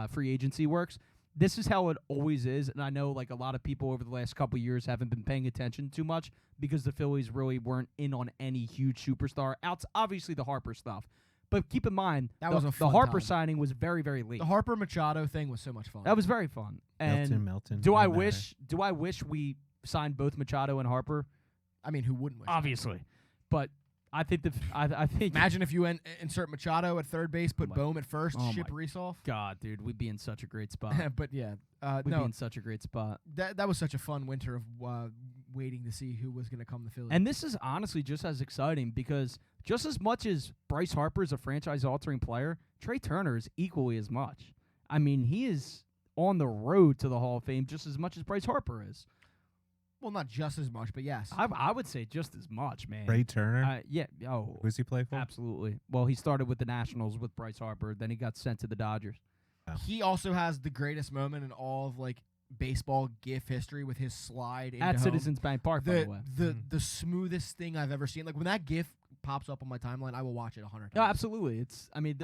free agency works. This is how it always is, and I know like a lot of people over the last couple of years haven't been paying attention too much because the Phillies really weren't in on any huge superstar. Obviously the Harper stuff, but keep in mind That was a the fun Harper time. signing was very, very late. The Harper Machado thing was so much fun. That was very fun. And Melton. do I no matter. wish we signed both Machado and Harper? I mean, who wouldn't wish that? Obviously, but I think I think Imagine if you insert Machado at third base, put my- Bohm at first, oh ship my Reese off. God, dude, we'd be in such a great spot. But yeah, We'd be no, in such a great spot. that was such a fun winter of waiting to see who was going to come to Philly. And this is honestly just as exciting because just as much as Bryce Harper is a franchise-altering player, Trey Turner is equally as much. I mean, he is on the road to the Hall of Fame just as much as Bryce Harper is. well, not just as much, but yes. I would say just as much, man. Trey Turner. Yeah. Oh, Who's he play for? absolutely. Well, he started with the Nationals with Bryce Harper. Then he got sent to the Dodgers. He also has the greatest moment in all of like baseball GIF history with his slide into At home. Citizens Bank Park, by the way. The smoothest thing I've ever seen. Like when that GIF pops up on my timeline, I will watch it 100 times. Yeah, absolutely.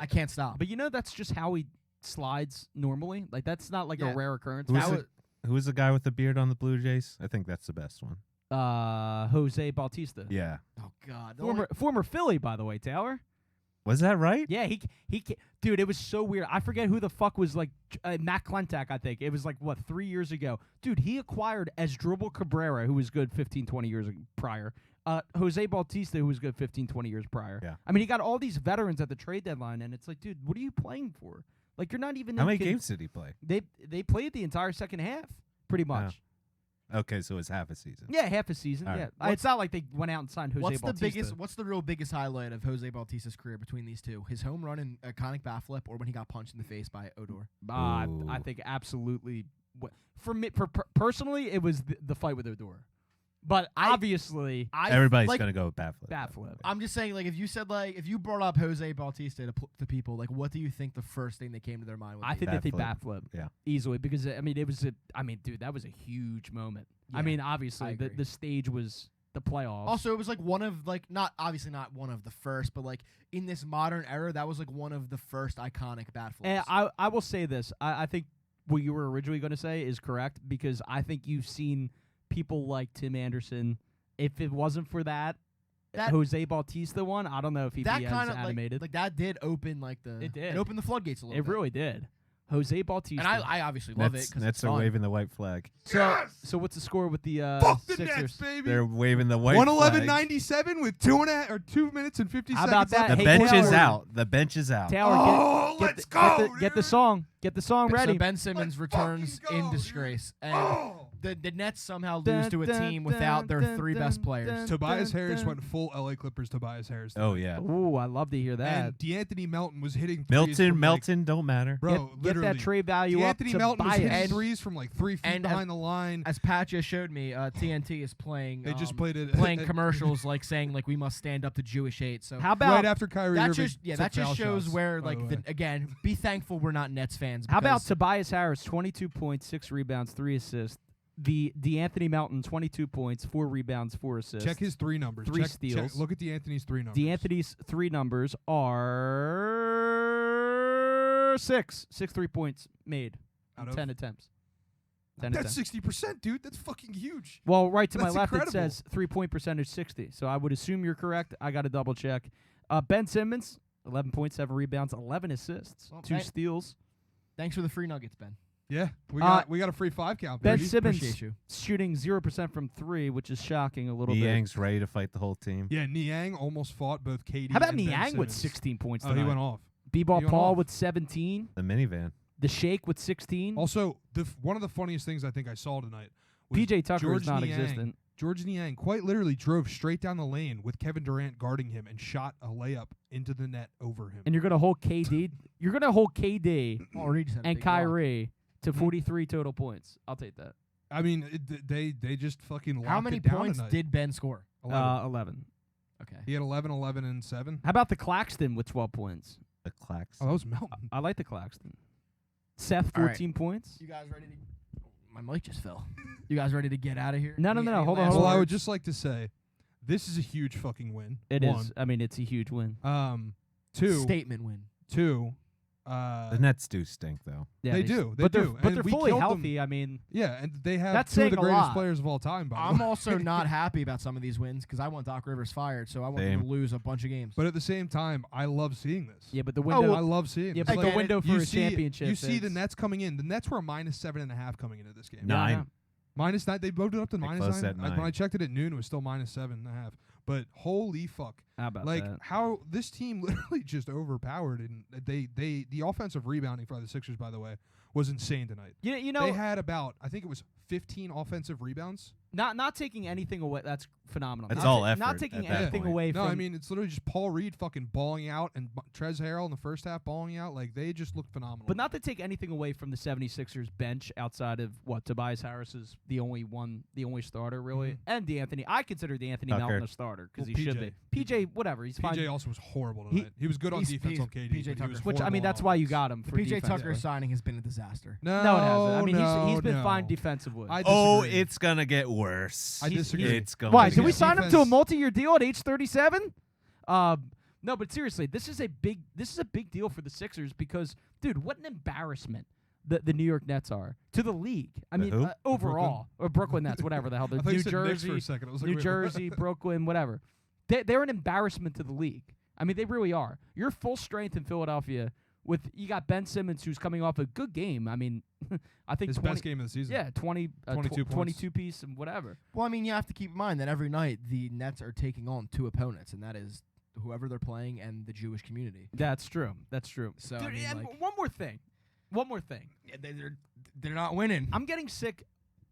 I can't stop. But you know that's just how he slides normally. Like that's not like Yeah. a rare occurrence. Who's That the, was- who's the guy with the beard on the Blue Jays? I think that's the best one. Jose Bautista. Yeah. Oh God. The only- Former Philly, by the way, Taylor. Was that right? Yeah, dude, it was so weird. I forget who the fuck was like Matt Klentak, I think. It was like, what, 3 years ago. Dude, he acquired Asdrubal Cabrera, who was good 15, 20 years prior. Jose Bautista, who was good 15, 20 years prior. Yeah. I mean, he got all these veterans at the trade deadline, and it's like, dude, what are you playing for? Like, you're not even How in many con- games did he play? They played the entire second half, pretty much. Okay, so it's half a season. Yeah, half a season. All Yeah, right. It's not like they went out and signed Jose What's Bautista. What's the real biggest highlight of Jose Bautista's career between these two? His home run and iconic bat flip, or when he got punched in the face by Odor? I Ooh. think absolutely. For me, personally, it was the fight with Odor. But obviously, Everybody's like, gonna go with bat flip. bat flip. I'm just saying, like, if you said, like, if you brought up Jose Bautista to people, like, what do you think the first thing that came to their mind would be? I think Bat that they flip. bat flip. Yeah. Easily because I mean dude, that was a huge moment. I Yeah, mean, I obviously agree. the stage was the playoffs. Also, it was like one of like not one of the first, but like in this modern era, that was like one of the first iconic bat flips. and I will say this. I think what you were originally going to say is correct because I think you've seen people like Tim Anderson. If it wasn't for that Jose Bautista one, I don't know if he'd that be kind as of animated. like that did open like the It did. it opened the floodgates a little It bit. really did. Jose Bautista. And I obviously love it because Nets are waving the white flag. So what's the score with the Fuck the Sixers? Nets, baby. They're waving the white 111.97 with 2 minutes and 50 How seconds about that? left. The Hey, bench is Taylor. out. The bench is out. Taylor, Oh, get let's the, go, get the dude. song. Get the song ready. So Ben Simmons returns fucking in go, dude. disgrace, and Oh. the Nets somehow Dun, lose to a dun, team without their dun, three dun, best dun, players. Tobias dun, Harris dun. went full LA Clippers Tobias Harris. Oh tonight. yeah. Ooh, I love to hear that. And DeAnthony Melton was hitting threes from, Melton don't matter. Like, bro, Get literally. that trade value up DeAnthony to Melton was buy hitting it. threes from like 3 feet And behind the line. As Pat just showed me, TNT is playing. They just played it playing commercials like saying like we must stand up to Jewish hate. So How about right after Kyrie that Irving just took that foul just shows shots, where by like the way. again, be thankful we're not Nets fans. how about because Tobias Harris, 22 points, 6 rebounds, 3 assists. The DeAnthony Melton, 22 points, 4 rebounds, 4 assists. check his 3 numbers. 3 Check- steals. Look at DeAnthony's 3 numbers. DeAnthony's 3 numbers are 6 3 points made Out in of- 10 attempts. 10 That's attempts. 60%, dude. That's fucking huge. Well, right to my That's left incredible. it says 3-point percentage 60. So I would assume you're correct. I got to double check. Ben Simmons, 11 points, 7 rebounds, 11 assists, Well, 2 Ben- steals. thanks for the free nuggets, Ben. Yeah, we Uh, got a free 5 count. Ben baby. Simmons Appreciate you. shooting 0% from 3, which is shocking a little bit. Niang's ready to fight the whole team. Yeah, Niang almost fought both KD How about and Ben Niang with Simmons. 16 points Oh, tonight? he went off. B-Ball he went Paul off. with 17. The minivan. The Shake with 16. Also, one of the funniest things I think I saw tonight was PJ Tucker George is not Niang. existent. George Niang quite literally drove straight down the lane with Kevin Durant guarding him and shot a layup into the net over him. And you're going to hold KD. You're going to hold KD Already just had a and big block. Kyrie to 43 total points. I'll take that. I mean, they just fucking locked How many it down points tonight. did Ben score? 11. 11. Okay. He had 11, 11, and 7. How about the Claxton with 12 points? The Clacks. Oh, that was Melton. I like the Claxton. Seth, All right. 14 points. You guys ready to? My mic just fell. You guys ready to get out of here? No, Any- hold any on, last hold Well, on. I would words? just like to say, this is a huge fucking win. It is. One. I mean, it's a huge win. Two. Statement win. Two. The Nets do stink, though. Yeah, They do. They but do. They're, but And they're we fully killed them. healthy. I mean, Yeah, and they have That's two of saying the a greatest lot. players of all time. By the I'm way. also not happy about some of these wins because I want Doc Rivers fired, so I want them Same. to lose a bunch of games. But at the same time, I love seeing this. yeah, but the Oh, window. I love seeing yeah, this. but Like, the window for you a see, championship. You see the is- Nets coming in. The Nets were a -7.5 coming into this game. Yeah, I 9. know. -9. They moved it up to They -9. closed at When 9. I checked it at noon, it was still -7.5. But holy fuck. How about Like that? how this team literally just overpowered, and the offensive rebounding for the Sixers, by the way, was insane tonight. You know, They had about, I think it was 15 offensive rebounds. not taking anything away. That's phenomenal. That's not all Not effort taking at that anything point. away No, from. I mean it's literally just Paul Reed fucking balling out and Trez Harrell in the first half balling out. Like they just looked phenomenal. but not to take anything away from the 76ers bench outside of what Tobias Harris is the only starter really, Mhm. and DeAnthony. I consider DeAnthony Tucker. Melton a starter because Well, he should PJ. be. PJ, whatever, he's fine. PJ also was horrible He- tonight. He was good on he's- defense he's on KD. PJ but he was Tucker. Which I mean, horrible that's on why you offense. got him the for PJ defense. Tucker signing has been a disaster. No, No, it hasn't. I mean, no, he's been fine no. defensively. I Oh, disagree. it's gonna get worse. I He's- disagree. It's going. Why? to Did we get sign him to a defense- multi-year deal at age 37? No, but seriously, this is a big deal for the Sixers because, dude, what an embarrassment the New York Nets are to the league. I The mean, who? overall, or Brooklyn Nets, whatever the hell. I They're thought you New said Knicks for a Jersey, second. I was like, New wait, what? Jersey, Brooklyn, whatever. They're an embarrassment to the league. I mean, they really are. You're full strength in Philadelphia with you got Ben Simmons who's coming off a good game. I mean, I think His 20, best game of the season. Yeah, 22 points. 22 piece and whatever. Well, I mean, you have to keep in mind that every night the Nets are taking on two opponents, and that is whoever they're playing and the Jewish community. That's true. That's true. So, Dude, I mean, and like- one more thing. Yeah, they're not winning. I'm getting sick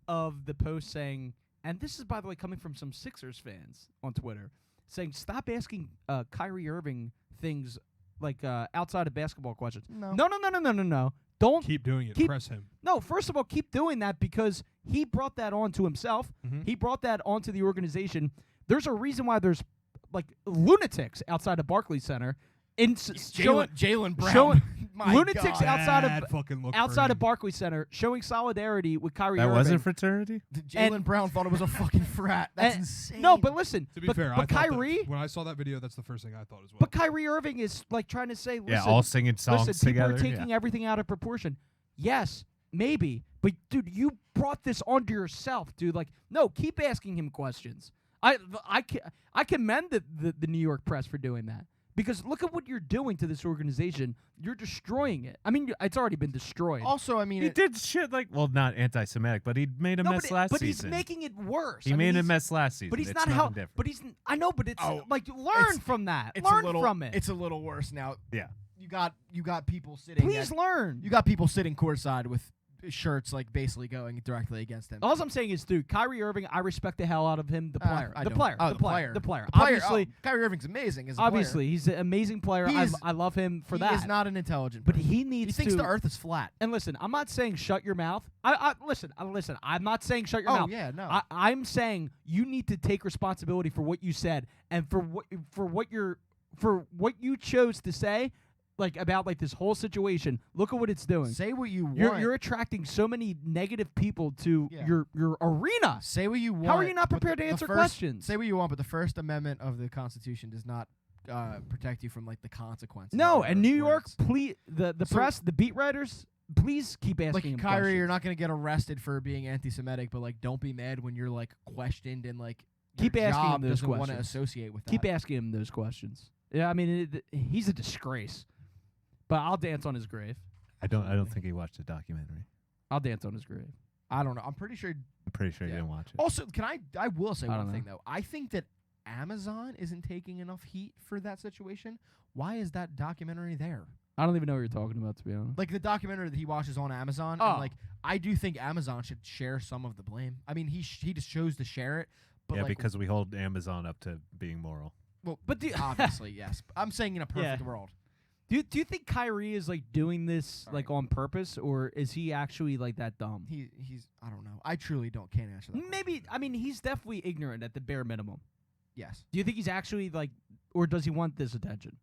of the post saying, and this is, by the way, coming from some Sixers fans on Twitter, saying stop asking Kyrie Irving things like outside of basketball questions. No. No. Don't. Keep doing it. Keep- Press him. No, first of all, keep doing that because he brought that on to himself. Mhm. He brought that onto the organization. There's a reason why there's like lunatics outside of Barclays Center in Jalen Brown. showing- My lunatics God. outside of- Bad fucking look for outside of him. Barclays Center showing solidarity with Kyrie That Irving. wasn't fraternity. Jalen Brown thought it was a fucking frat. That's And- insane. No, but listen. To be but, fair, but I thought Kyrie, when I saw that video, that's the first thing I thought as well. but Kyrie Irving is like trying to say, listen, Yeah, all singing songs listen, people together. are taking everything out of proportion. Yes, maybe, but dude, you brought this onto yourself, dude. Like, no, keep asking him questions. I commend the New York press for doing that because look at what you're doing to this organization. You're destroying it. I mean, it's already been destroyed. Also, I mean, He did shit like, well, not anti-Semitic, but he made a No, mess last but season. he's making it worse. He I mean, made a he's- mess last season. But he's It's not nothing how. different. But he's. I know, but it's Oh, like learn it's- from that. it's Learn a little, from it. It's a little worse now. Yeah. You got people sitting. Please learn. You got people sitting courtside with shirts like basically going directly against him. All I'm saying is, dude, Kyrie Irving, I respect the hell out of him. The player. I The don't. player. Oh, The the player. player. The player. The player, Obviously. Kyrie Irving's amazing as a Obviously, he's an amazing player. He is- I love him for player. that. He is not an intelligent. But person. he he needs thinks to. the Earth is flat. And listen, I'm not saying shut your mouth. Listen. I'm not saying shut your Oh mouth. yeah, no. I'm saying you need to take responsibility for what you said and for what you chose to say, like about like this whole situation. Look at what it's doing. Say what you want. You're attracting so many negative people to Yeah. your arena. Say what you want. How are you not but prepared the to answer first- questions? Say what you want, but the First Amendment of the Constitution does not protect you from like the consequences. No, of and your New York, words. please, the So- press, the beat writers, please keep asking Like him Kyrie, questions. you're not gonna get arrested for being anti-Semitic, but like, don't be mad when you're like questioned and like Keep your asking him job those doesn't want to questions. associate with that. Keep asking him those questions. Yeah, I mean, he's a disgrace. But I'll dance on his grave. I don't think he watched the documentary. I'll dance on his grave. I don't know. I'm pretty sure. I'm pretty sure Yeah. you didn't watch it. Also, I will say I one don't thing know. though. I think that Amazon isn't taking enough heat for that situation. Why is that documentary there? I don't even know what you're talking about, to be honest. Like the documentary that he watches on Amazon. Oh. And like, I do think Amazon should share some of the blame. I mean, he just chose to share it. But Yeah, like, because we hold Amazon up to being moral. well, But do obviously yes. I'm saying in a perfect world. do you think Kyrie is like doing this like on purpose, or is he actually like that dumb? He's I don't know. I truly can't answer that. Maybe. I mean, he's definitely ignorant at the bare minimum. Yes. Do you think he's actually like, or does he want this attention?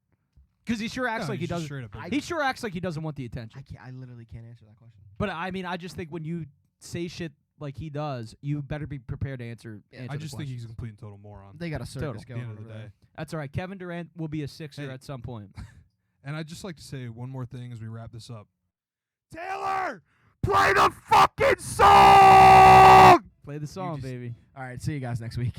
Because he sure acts No, like he he's just doesn't. straight up He sure acts like he doesn't want the attention. I literally can't answer that question. But I mean, I just think when you say shit like he does, you better be prepared to answer. Yeah, answer I the just think he's a questions. complete and total moron. They got a circus Total. At the going end over of the there. day. That's all right. Kevin Durant will be a Sixer Hey. at some point. And I'd just like to say one more thing as we wrap this up. Taylor, play the fucking song! Play the song, just- baby. All right, see you guys next week.